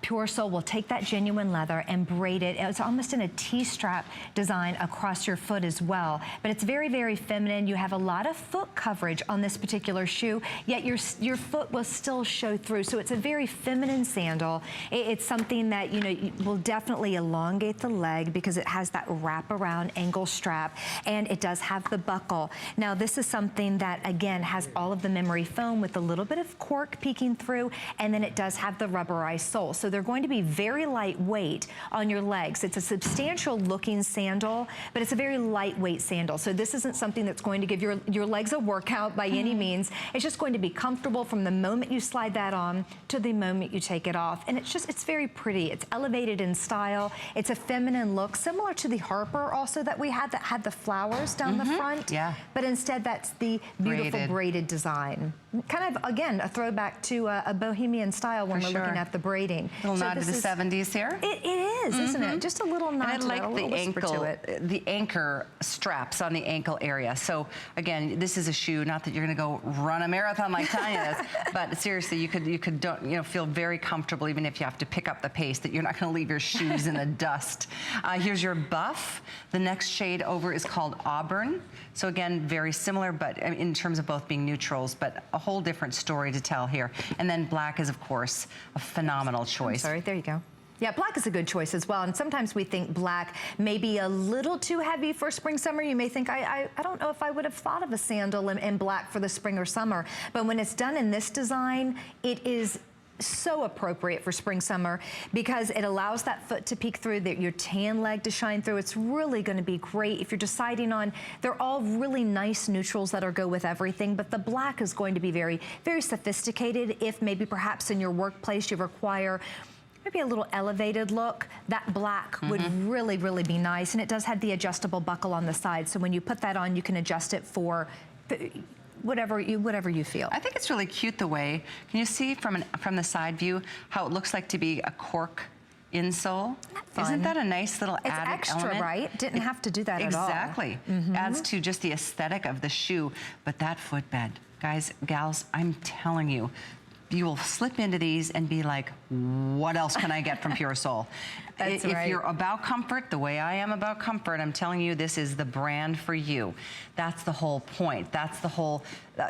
Pure Soul will take that genuine leather and braid it, it's almost in a T-strap design across your foot as well. But it's very, very feminine. You have a lot of foot coverage on this particular shoe, yet your foot will still show through. So it's a very feminine sandal. It's something that, you know, will definitely elongate the leg because it has that wraparound ankle strap, and it does have the buckle. Now, this is something that, again, has all of the memory foam with a little bit of cork peeking through, and then it does have the rubberized sole. So they're going to be very lightweight on your legs. It's a substantial looking sandal, but it's a very lightweight sandal. So this isn't something that's going to give your legs a workout by any means. It's just going to be comfortable from the moment you slide that on to the moment you take it off. And it's very pretty. It's elevated in style. It's a feminine look, similar to the Harper also that we had that had the flowers down the front. Yeah. But instead that's the beautiful braided design. Kind of, again, a throwback to a bohemian style when we're looking at the braiding. A little nod to the 70s here. It is, isn't it? Just a little nod and I like to it, a little whisper to it. the anchor straps on the ankle area. So again, this is a shoe, not that you're going to go run a marathon like Tanya does, but seriously, you could feel very comfortable even if you have to pick up the pace, that you're not going to leave your shoes in the dust. Here's your buff. The next shade over is called Auburn. So again, very similar, but in terms of both being neutrals, but a whole different story to tell here. And then black is, of course, a phenomenal choice. I'm sorry, there you go. Yeah, black is a good choice as well. And sometimes we think black may be a little too heavy for spring, summer. You may think, I don't know if I would have thought of a sandal in black for the spring or summer. But when it's done in this design, it is so appropriate for spring, summer, because it allows that foot to peek through, your tan leg to shine through. It's really going to be great if you're deciding on, they're all really nice neutrals that'll go with everything, but the black is going to be very, very sophisticated if maybe perhaps in your workplace you require maybe a little elevated look. That black would really, really be nice. And it does have the adjustable buckle on the side. So when you put that on, you can adjust it for whatever you feel. I think it's really cute the way, can you see from the side view how it looks like to be a cork insole? Isn't that a nice little added extra, element? Right? Didn't have to do that at all. Exactly. Adds to just the aesthetic of the shoe. But that footbed, guys, gals, I'm telling you, you will slip into these and be like, what else can I get from Pure Soul? That's if right. you're about comfort, the way I am about comfort, I'm telling you, this is the brand for you. That's the whole point. That's the whole,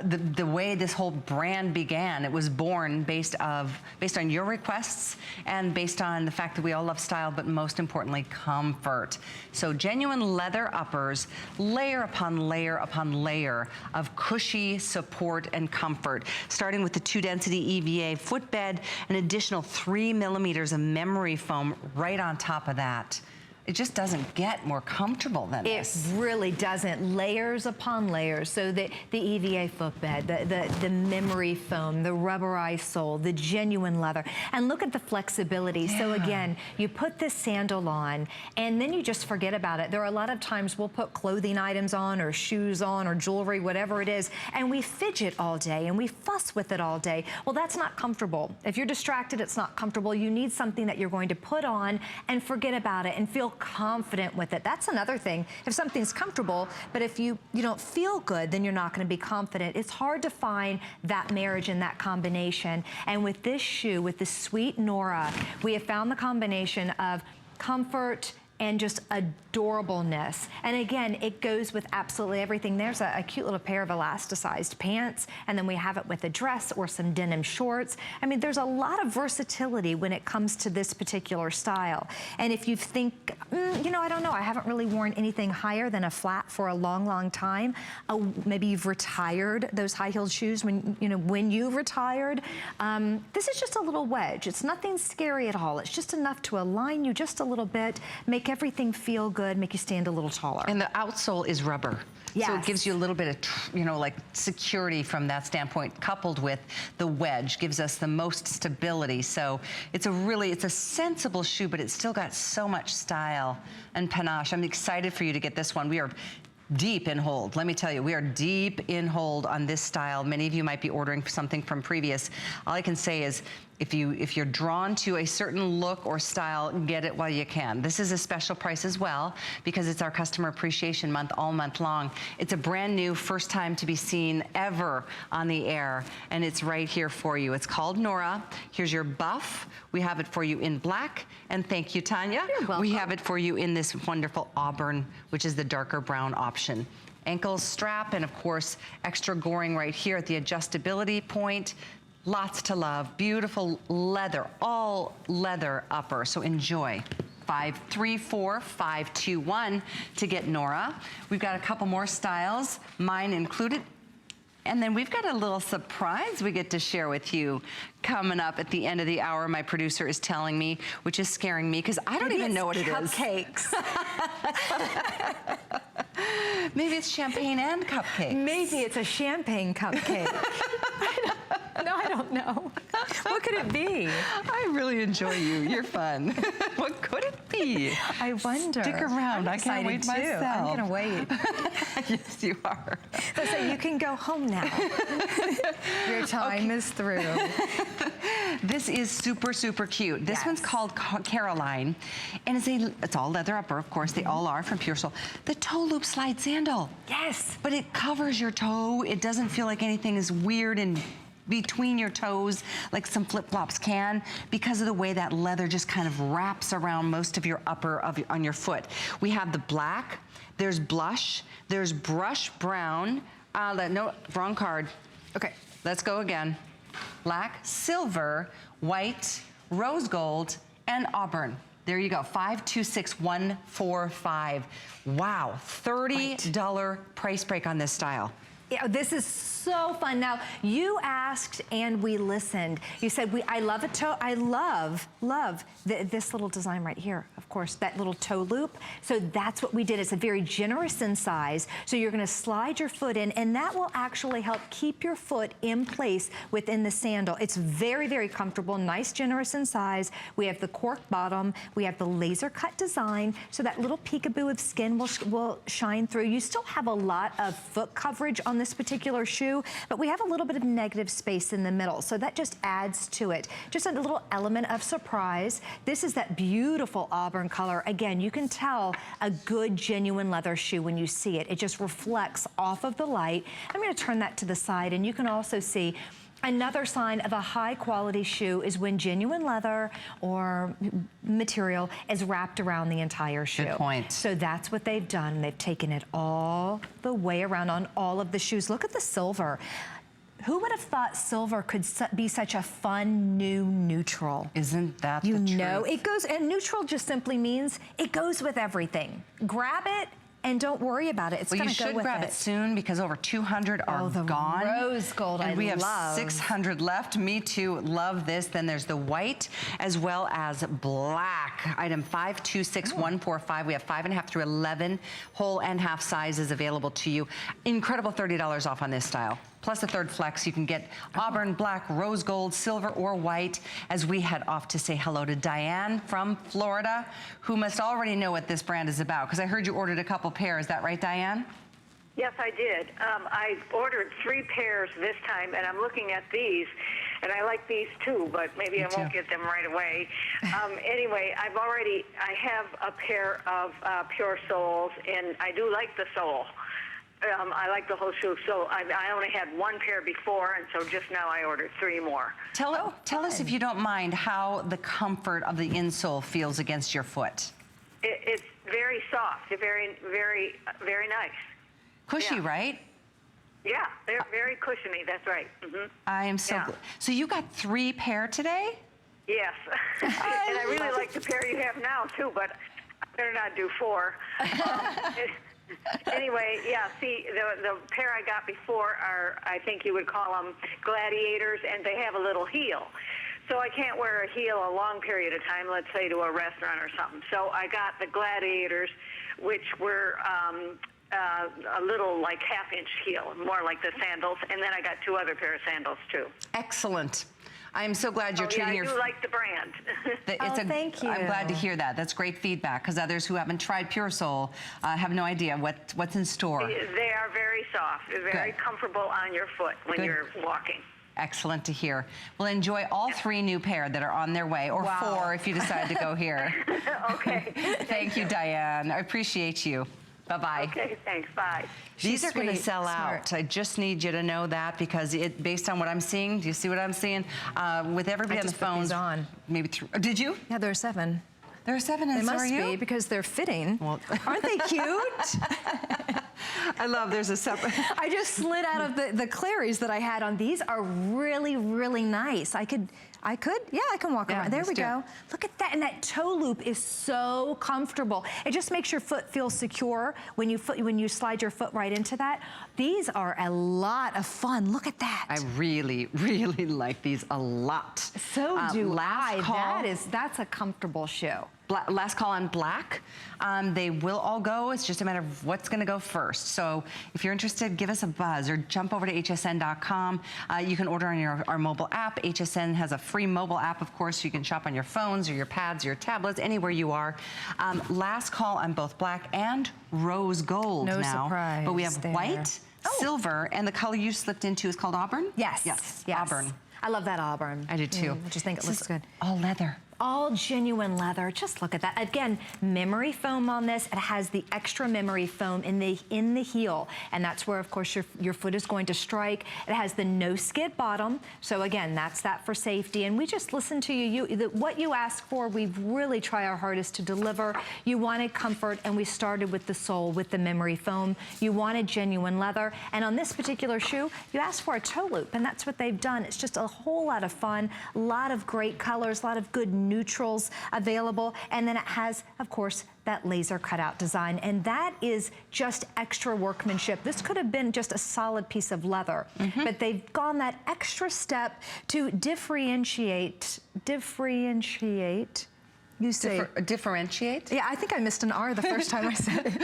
the way this whole brand began. It was born based on your requests and based on the fact that we all love style, but most importantly, comfort. So genuine leather uppers, layer upon layer upon layer of cushy support and comfort, starting with the 2-density EVA footbed, an additional 3 millimeters of memory foam right on top of that. It just doesn't get more comfortable than this. It really doesn't. Layers upon layers. So the EVA footbed, the memory foam, the rubberized sole, the genuine leather. And look at the flexibility. Yeah. So again, you put this sandal on and then you just forget about it. There are a lot of times we'll put clothing items on or shoes on or jewelry, whatever it is, and we fidget all day and we fuss with it all day. Well, that's not comfortable. If you're distracted, it's not comfortable. You need something that you're going to put on and forget about it and feel confident with it. That's another thing. If something's comfortable, but if you don't feel good, then you're not going to be confident. It's hard to find that marriage and that combination. And with this shoe, with the Sweet Nora, we have found the combination of comfort and just adorableness. And again, it goes with absolutely everything. There's a cute little pair of elasticized pants, and then we have it with a dress or some denim shorts. I mean, there's a lot of versatility when it comes to this particular style. And if you think, I don't know, I haven't really worn anything higher than a flat for a long, long time. Maybe you've retired those high-heeled shoes when you retired. This is just a little wedge. It's nothing scary at all. It's just enough to align you just a little bit, make everything feel good, make you stand a little taller. And the outsole is rubber. Yes. So it gives you a little bit of, like security from that standpoint, coupled with the wedge, gives us the most stability. So it's a sensible shoe, but it's still got so much style and panache. I'm excited for you to get this one. We are deep in hold. Let me tell you, we are deep in hold on this style. Many of you might be ordering something from previous. All I can say is, If you're drawn to a certain look or style, get it while you can. This is a special price as well because it's our Customer Appreciation Month all month long. It's a brand new, first time to be seen ever on the air, and it's right here for you. It's called Nora. Here's your buff. We have it for you in black, and thank you, Tanya. You're welcome. We have it for you in this wonderful auburn, which is the darker brown option. Ankle strap, and of course, extra goring right here at the adjustability point. Lots to love. Beautiful leather, all leather upper, so enjoy. 534-521 to get Nora. We've got a couple more styles, mine included. And then we've got a little surprise we get to share with you coming up at the end of the hour. My producer is telling me, which is scaring me because I don't even know what it is. Cupcakes. Maybe it's champagne and cupcakes. Maybe it's a champagne cupcake. No, I don't know. What could it be? I really enjoy you. You're fun. What could it be? I wonder. Stick around. I'm I can't wait excited, too. myself. I'm going to wait. Yes, you are. So you can go home now. Your time is through. This is super, super cute. This one's called Caroline, and it's all leather upper, of course. They all are from Pure Soul. The toe loop slide sandal. Yes. But it covers your toe. It doesn't feel like anything is weird and between your toes like some flip-flops can because of the way that leather just kind of wraps around most of your upper on your foot. We have the black, there's blush, there's brush brown. No, wrong card. Okay, let's go again. Black, silver, white, rose gold, and auburn. There you go, 526-145. Wow, $30 price break on this style. Yeah, this is so fun. Now, you asked and we listened. You said, I love a toe. I love this little design right here. Of course, that little toe loop. So that's what we did. It's a very generous in size. So you're gonna slide your foot in, and that will actually help keep your foot in place within the sandal. It's very, very comfortable, nice, generous in size. We have the cork bottom. We have the laser cut design. So that little peekaboo of skin will shine through. You still have a lot of foot coverage on this particular shoe, but we have a little bit of negative space in the middle, so that just adds to it. Just a little element of surprise. This is that beautiful auburn color. Again, you can tell a good, genuine leather shoe when you see it. It just reflects off of the light. I'm gonna turn that to the side, and you can also see another sign of a high quality shoe is when genuine leather or material is wrapped around the entire shoe. Good point. So that's what they've done. They've taken it all the way around on all of the shoes. Look at the silver. Who would have thought silver could be such a fun new neutral? Isn't that the You truth? know, it goes, and neutral just simply means it goes with everything. Grab it and don't worry about it. It's Well, gonna you go should with grab it soon because over 200 are the gone. rose gold and I we have love. 600 left. Me too, love this. Then there's the white as well as black. Item 526145. We have 5.5 through 11 whole and half sizes available to you. Incredible $30 off on this style. Plus a third flex. You can get auburn, black, rose gold, silver, or white as we head off to say hello to Diane from Florida, who must already know what this brand is about because I heard you ordered a couple pairs. Is that right, Diane? Yes, I did. I ordered 3 pairs this time, and I'm looking at these, and I like these too, but maybe I won't get them right away. Anyway, I have a pair of Pure Soles, and I do like the sole. I like the whole shoe, so I only had 1 pair before, and so just now I ordered 3 more. Tell us, if you don't mind, how the comfort of the insole feels against your foot. It's very soft, very, very, very nice. Cushy, Yeah. right? Yeah, they're very cushiony. That's right. I am so Yeah. glad. So you got 3 pair today? Yes, and I really like the pair you have now too, but I better not do 4. Anyway, yeah, see, the pair I got before are, I think you would call them gladiators, and they have a little heel. So I can't wear a heel a long period of time, let's say to a restaurant or something. So I got the gladiators, which were a little like half-inch heel, more like the sandals, and then I got 2 other pair of sandals too. Excellent. I am so glad you're treating I your... do like the brand. Thank you. I'm glad to hear that. That's great feedback because others who haven't tried Pure Soul have no idea what's in store. They are very soft, very Good. comfortable on your foot when Good. you're walking. Excellent to hear. Well, enjoy all 3 new pair that are on their way, or 4 if you decide to go here. Okay. Thank you, Diane. I appreciate you. Bye-bye. Okay, thanks. Bye. These are going to sweet, sell smart. out. I just need you to know that, because based on what I'm seeing, do you see what I'm seeing? With everybody I on the just put phones. these on. Maybe 3. Did you? Yeah, there are 7. There are 7, and They so must are you? be, because they're fitting. Well, Aren't they cute? I love there's a separate. I just slid out of the Clary's that I had on. These are really, really nice. I can walk Yeah, around. There let's we do it. go. Look at that, and that toe loop is so comfortable. It just makes your foot feel secure when you slide your foot right into that. These are a lot of fun. Look at that. I really, really like these a lot. So do last I. call. That's a comfortable shoe. Last call on black. They will all go. It's just a matter of what's going to go first. So if you're interested, give us a buzz or jump over to hsn.com. You can order on our mobile app. HSN has a free mobile app, of course. So you can shop on your phones or your pads or your tablets, anywhere you are. Last call on both black and rose gold No now. surprise But we have there. white, silver, and the color you slipped into is called auburn? Yes. Yes. Yes. Auburn. I love that auburn. I do too. I just think it looks good. All leather. All genuine leather. Just look at that. Again, memory foam on this. It has the extra memory foam in the heel, and that's where, of course, your foot is going to strike. It has the no skid bottom. So again, that's that for safety. And we just listen to you. What you ask for, we really try our hardest to deliver. You wanted comfort, and we started with the sole, with the memory foam. You wanted genuine leather, and on this particular shoe, you asked for a toe loop, and that's what they've done. It's just a whole lot of fun, a lot of great colors, a lot of good neutrals available, and then it has, of course, that laser cutout design, and that is just extra workmanship. This could have been just a solid piece of leather, but they've gone that extra step to differentiate. You say Differentiate? Yeah, I think I missed an R the first time I said it.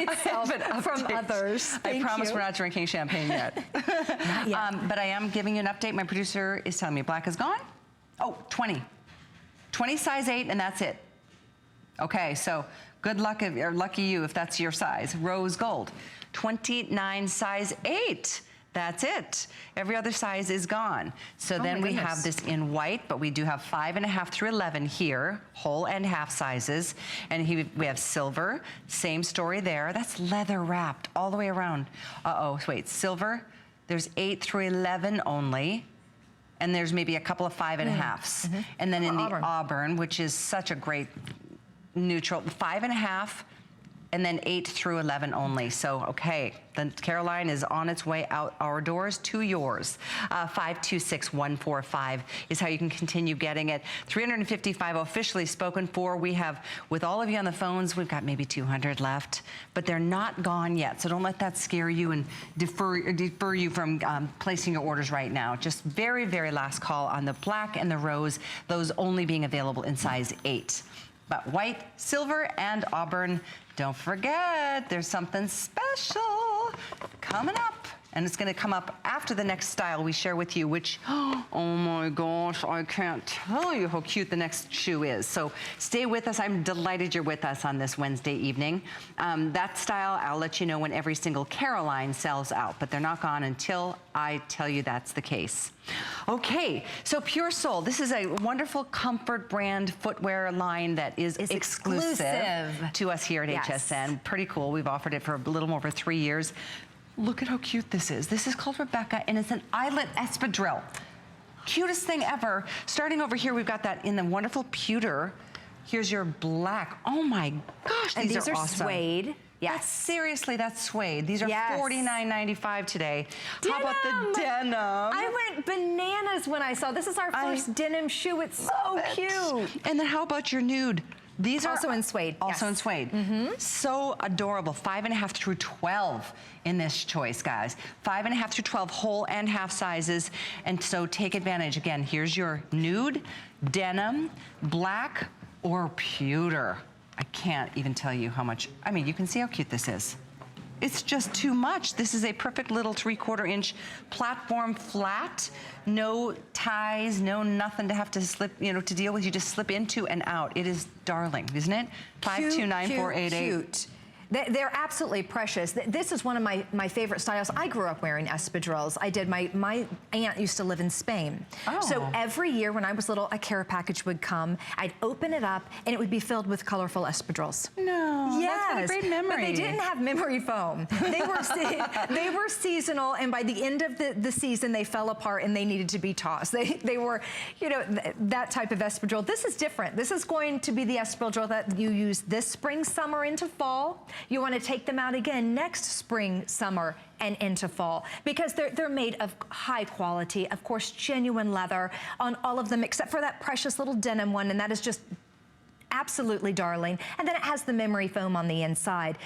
Itself from others. I Thank promise you. we're not drinking champagne yet. Not yet. But I am giving you an update. My producer is telling me black is gone. Oh, 20. 20 size 8, and that's it. Okay, so good luck, or lucky you if that's your size. Rose gold. 29 size 8. That's it. Every other size is gone. So then we have this in white, but we do have 5.5 through 11 here, whole and half sizes. And we have silver, same story there. That's leather wrapped all the way around. Wait, silver, there's 8 through 11 only. And there's maybe a couple of 5.5s. And then in the auburn, which is such a great neutral, 5.5, and then 8 through 11 only. So, okay, the Caroline is on its way out our doors to yours. 526145 is how you can continue getting it. 355 officially spoken for. We have, with all of you on the phones, we've got maybe 200 left, but they're not gone yet. So don't let that scare you and defer you from placing your orders right now. Just very, very last call on the black and the rose, those only being available in size 8. But white, silver, and auburn, don't forget, there's something special coming up. And it's gonna come up after the next style we share with you, which, oh my gosh, I can't tell you how cute the next shoe is. So stay with us. I'm delighted you're with us on this Wednesday evening. That style, I'll let you know when every single Caroline sells out, but they're not gone until I tell you that's the case. Okay, so Pure Sole, this is a wonderful comfort brand footwear line that is exclusive to us here at HSN. Pretty cool. We've offered it for a little more over 3 years. Look at how cute this is. This is called Rebecca, and it's an eyelet espadrille. Cutest thing ever. Starting over here, we've got that in the wonderful pewter. Here's your black. Oh my gosh, And these are awesome. suede. Yes. Seriously, that's suede. These are $49.95 today. Denim. How about the denim? I went bananas when I saw this. Is our first denim shoe. It's so cute. And then how about your nude? These are also in suede. Also in suede. So adorable. 5.5 through 12 in this choice, guys. 5.5 through 12 whole and half sizes. And so take advantage. Again, here's your nude, denim, black, or pewter. I can't even tell you how much. I mean, you can see how cute this is. It's just too much. This is a perfect little 3/4 inch platform flat. No ties, no nothing to have to slip, to deal with. You just slip into and out. It is darling, isn't it? 529488. Cute. They're absolutely precious. This is one of my favorite styles. I grew up wearing espadrilles. I did. My aunt used to live in Spain. Oh. So every year when I was little, a care package would come. I'd open it up and it would be filled with colorful espadrilles. No, Yes. that's a great memory. But they didn't have memory foam. They were they were seasonal, and by the end of the season, they fell apart and they needed to be tossed. They were, you know, that type of espadrille. This is different. This is going to be the espadrille that you use this spring, summer, into fall. You want to take them out again next spring, summer, and into fall, because they're made of high quality, of course, genuine leather on all of them, except for that precious little denim one, and that is just absolutely darling. And then it has the memory foam on the inside.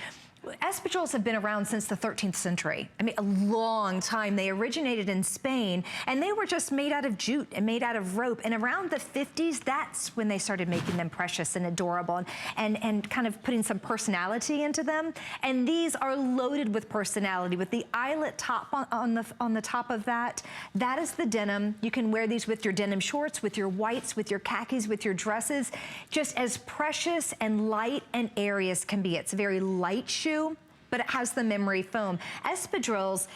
Espadrilles have been around since the 13th century. I mean, a long time. They originated in Spain, and they were just made out of jute and made out of rope. And around the 50s, that's when they started making them precious and adorable and kind of putting some personality into them. And these are loaded with personality, with the eyelet top on the top of that. That is the denim. You can wear these with your denim shorts, with your whites, with your khakis, with your dresses. Just as precious and light and airy as can be. It's a very light shoe, but it has the memory foam. Espadrilles,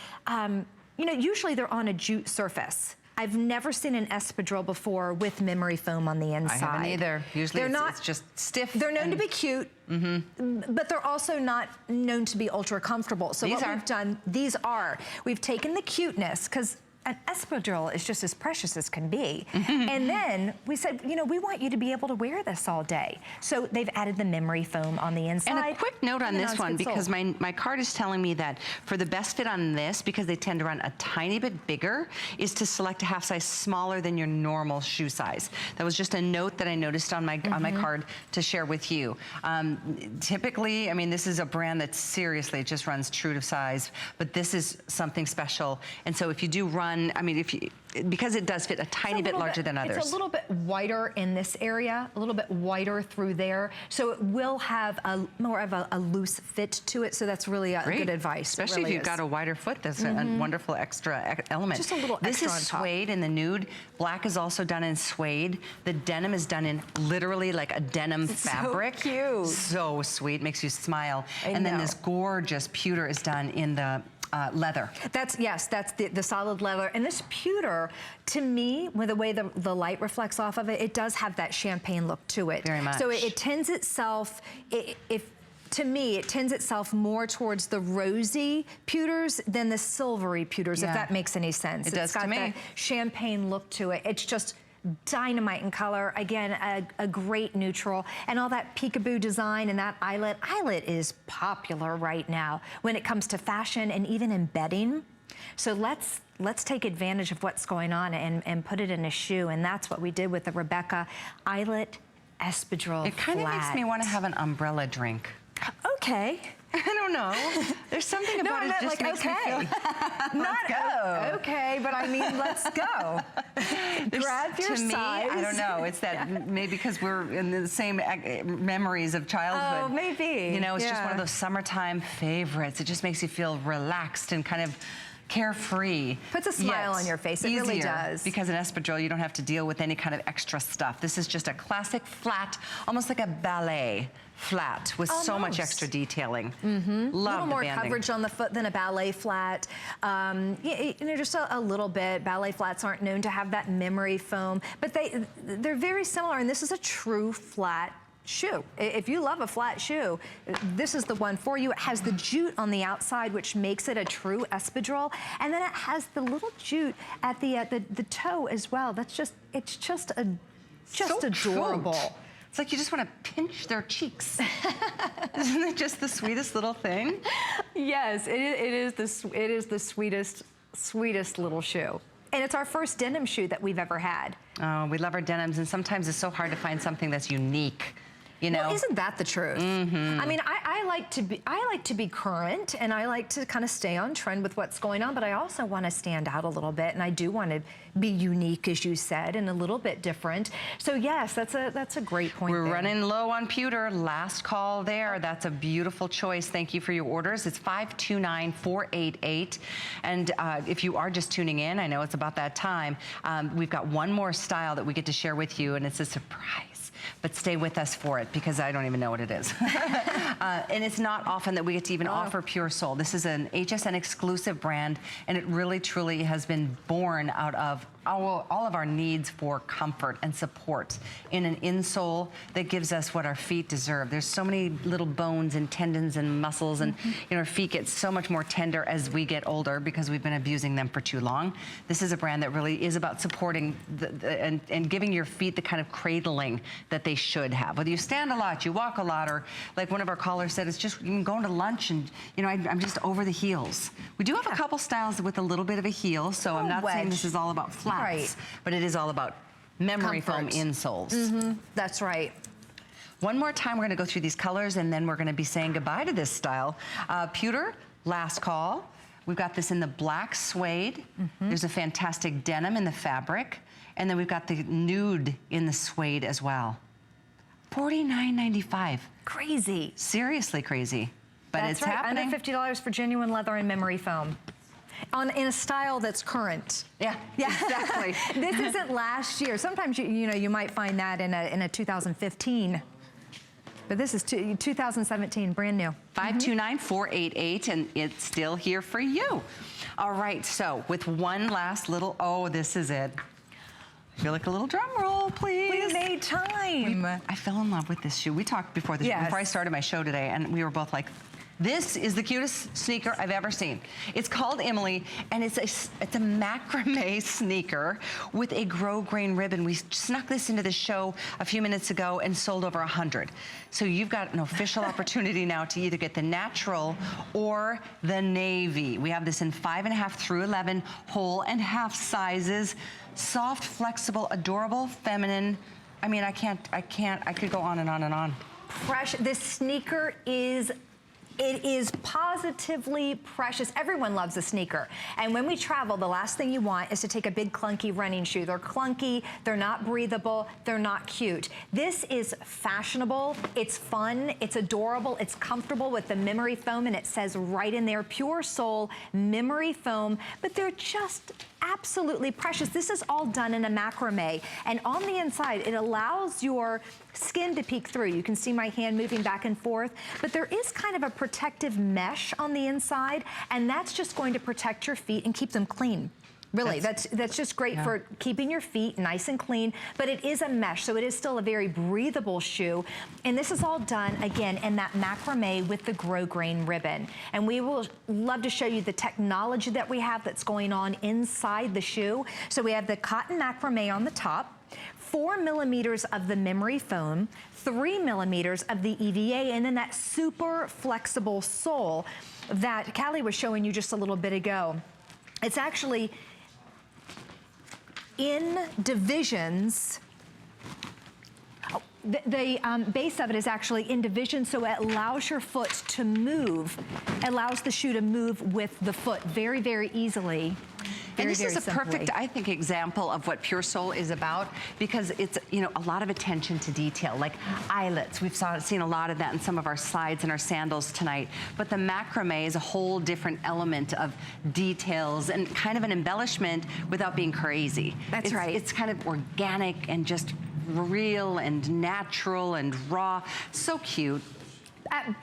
you know, usually they're on a jute surface. I've never seen an espadrille before with memory foam on the inside. I haven't either. Usually it's just stiff. They're known to be cute, but they're also not known to be ultra comfortable. So These what are. we've done, we've taken the cuteness, because an espadrille is just as precious as can be. And then we said, you know, we want you to be able to wear this all day. So they've added the memory foam on the inside. And a quick note on this one, because my card is telling me that for the best fit on this, because they tend to run a tiny bit bigger, is to select a half size smaller than your normal shoe size. That was just a note that I noticed on my card to share with you. Typically, I mean, this is a brand that seriously, it just runs true to size, but this is something special. And so if you do run, I mean, because it does fit a tiny bit larger than others. It's a little bit wider in this area, a little bit wider through there. So it will have more of a loose fit to it. So that's really good advice. Especially if you've got a wider foot. That's a wonderful extra element. Just a little extra on top. This is suede in the nude. Black is also done in suede. The denim is done in literally like a denim fabric. So cute. So sweet, makes you smile. I and then know. this gorgeous pewter is done in the leather. That's the solid leather. And this pewter, to me, with the way the light reflects off of it, it does have that champagne look to it. Very much. So it tends itself, to me, it tends itself more towards the rosy pewters than the silvery pewters, if that makes any sense. It does to me. It's got that champagne look to it. It's just dynamite in color. Again, a great neutral, and all that peekaboo design and that eyelet. Eyelet is popular right now when it comes to fashion and even embedding. So let's take advantage of what's going on and put it in a shoe, and that's what we did with the Rebecca Eyelet Espadrille It kind of makes me want to have an umbrella drink. Okay. I don't know. There's something about it that just makes me feel. Not go. Okay, but I mean, let's go. Grab your to me, size. I don't know. It's that maybe because we're in the same memories of childhood. Oh, maybe. You know, it's just one of those summertime favorites. It just makes you feel relaxed and kind of carefree. Puts a smile on your face. It really does. Because in espadrille, you don't have to deal with any kind of extra stuff. This is just a classic flat, almost like a ballet flat with so much extra detailing. Love a little more the banding. coverage on the foot than a ballet flat. You know, just a little bit. Ballet flats aren't known to have that memory foam, but they're very similar, and this is a true flat shoe. If you love a flat shoe, this is the one for you. It has the jute on the outside, which makes it a true espadrille, and then it has the little jute at the toe as well. It's just So adorable. cute. It's like you just want to pinch their cheeks. Isn't it just the sweetest little thing? Yes, it is the sweetest little shoe. And it's our first denim shoe that we've ever had. Oh, we love our denims, and sometimes it's so hard to find something that's unique. You know? Well, isn't that the truth? I mean, I like to be current, and I like to kind of stay on trend with what's going on, but I also want to stand out a little bit, and I do want to be unique, as you said, and a little bit different. So yes, that's a great point. We're there. running low on pewter. Last call there. That's a beautiful choice. Thank you for your orders. It's 529-488. And if you are just tuning in, I know it's about that time. We've got one more style that we get to share with you, and it's a surprise. but stay with us for it because I don't even know what it is. And it's not often that we get to even offer Pure Soul. This is an HSN exclusive brand, and it really, truly has been born out of all of our needs for comfort and support in an insole that gives us what our feet deserve. There's so many little bones and tendons and muscles, and our feet get so much more tender as we get older because we've been abusing them for too long. This is a brand that really is about supporting and giving your feet the kind of cradling that they should have. Whether you stand a lot, you walk a lot, or like one of our callers said, it's just going to lunch and I'm just over the heels. We do have a couple styles with a little bit of a heel, so I'm not saying this is all about flats, but it is all about memory foam insoles. That's right. One more time, we're gonna go through these colors and then we're gonna be saying goodbye to this style. Pewter, last call. We've got this in the black suede. There's a fantastic denim in the fabric. And then we've got the nude in the suede as well. $49.95. Crazy. Seriously crazy. But That's it's right. happening. Under $50 for genuine leather and memory foam. In a style that's current. Yeah, exactly. This isn't last year. Sometimes you might find that in a 2015. But this is 2017, brand new. 529-488, and it's still here for you. All right, so with one last little, this is it. I feel like a little drum roll, please. We made time. I fell in love with this shoe. We talked before I started my show today, and we were both like, this is the cutest sneaker I've ever seen. It's called Emily, and it's a macrame sneaker with a grosgrain ribbon. We snuck this into the show a few minutes ago and sold over 100. So you've got an official opportunity now to either get the natural or the navy. We have this in 5.5 through 11 whole and half sizes. Soft, flexible, adorable, feminine. I mean, I could go on and on and on. Precious. This sneaker is positively precious. Everyone loves a sneaker. And when we travel, the last thing you want is to take a big clunky running shoe. They're clunky, they're not breathable, they're not cute. This is fashionable, it's fun, it's adorable, it's comfortable with the memory foam, and it says right in there, Pure Soul memory foam, but they're just absolutely precious. This is all done in a macrame, and on the inside, it allows your skin to peek through. You can see my hand moving back and forth, but there is kind of a protective mesh on the inside, and that's just going to protect your feet and keep them clean. Really, that's just great for keeping your feet nice and clean, but it is a mesh, so it is still a very breathable shoe. And this is all done, again, in that macrame with the grosgrain ribbon. And we will love to show you the technology that we have that's going on inside the shoe. So we have the cotton macrame on the top, 4 millimeters of the memory foam, 3 millimeters of the EVA, and then that super flexible sole that Callie was showing you just a little bit ago. It's actually in divisions. The base of it is actually in division, so it allows your foot to move, allows the shoe to move with the foot very, very easily. And this is a perfect, I think, example of what Pure Soul is about, because it's, a lot of attention to detail, like eyelets. We've seen a lot of that in some of our slides and our sandals tonight. But the macrame is a whole different element of details and kind of an embellishment without being crazy. That's right. It's kind of organic and just real and natural and raw. So cute.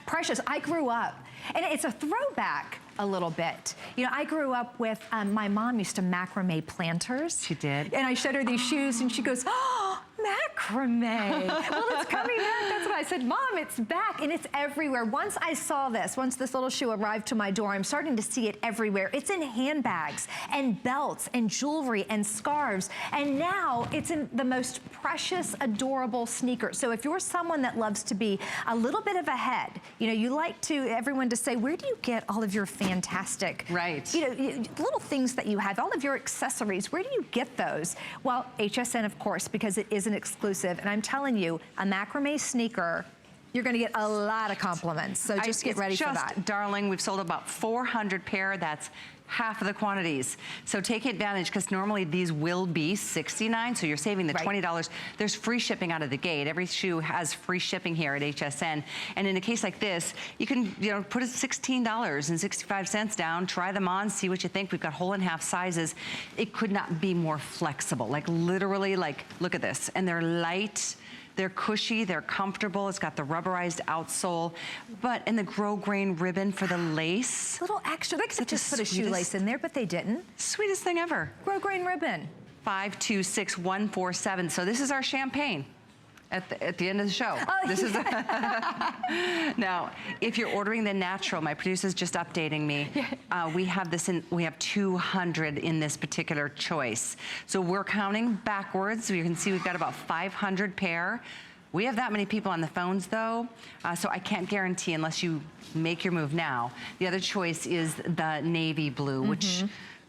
Precious. I grew up, and it's a throwback a little bit. I grew up with, my mom used to macrame planters. She did? And I showed her these shoes, and she goes, oh, macrame. Well, it's coming back. That's what I said. Mom, it's back, and it's everywhere. Once I saw this, once this little shoe arrived to my door, I'm starting to see it everywhere. It's in handbags and belts and jewelry and scarves, and now it's in the most precious, adorable sneaker. So if you're someone that loves to be a little bit of ahead, you like everyone to say, where do you get all of your fantastic, little things that you have, all of your accessories, where do you get those? Well, HSN, of course, because it is an exclusive, and I'm telling you, a macrame sneaker, you're gonna get a lot of compliments, so just get ready for that. Darling, we've sold about 400 pair. That's half of the quantities. So take advantage, because normally these will be $69, so you're saving the $20. There's free shipping out of the gate. Every shoe has free shipping here at HSN. And in a case like this, you can put $16.65 down, try them on, see what you think. We've got whole and half sizes. It could not be more flexible. Like literally, look at this. And they're light. They're cushy, they're comfortable. It's got the rubberized outsole, and the Grosgrain ribbon for the lace. Little extra. They could have the just put a sweetest- shoelace in there, but they didn't. Sweetest thing ever. Grosgrain ribbon. 526147. So this is our champagne. At the end of the show. Oh, this is now, if you're ordering the natural, my producer's just updating me. We have 200 in this particular choice. So we're counting backwards. You can see we've got about 500 pair. We have that many people on the phones though, so I can't guarantee unless you make your move now. The other choice is the navy blue, which,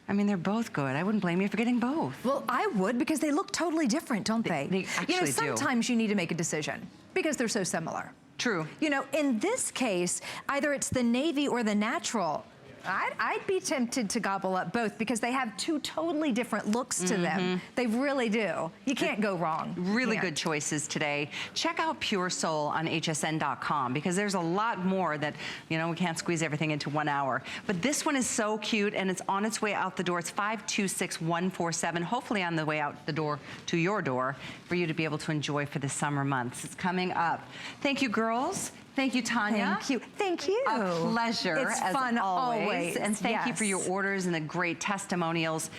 I mean, they're both good. I wouldn't blame you for getting both. Well, I would, because they look totally different, don't they? They actually do. Sometimes you need to make a decision because they're so similar. True. In this case, either it's the navy or the natural. I'd be tempted to gobble up both because they have two totally different looks to them. They really do. You can't go wrong. Really Yeah. good choices today. Check out Pure Soul on hsn.com because there's a lot more that, we can't squeeze everything into 1 hour. But this one is so cute and it's on its way out the door. It's 526147, hopefully on the way out the door to your door for you to be able to enjoy for the summer months. It's coming up. Thank you, girls. Thank you, Tanya. Thank you. Thank you. A pleasure, It's as fun always. And thank you for Yes. your orders and the great testimonials.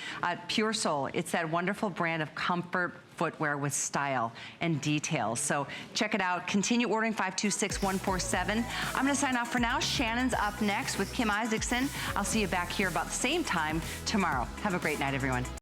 Pure Soul, it's that wonderful brand of comfort footwear with style and details. So check it out. Continue ordering 526147. I'm going to sign off for now. Shannon's up next with Kim Isaacson. I'll see you back here about the same time tomorrow. Have a great night, everyone.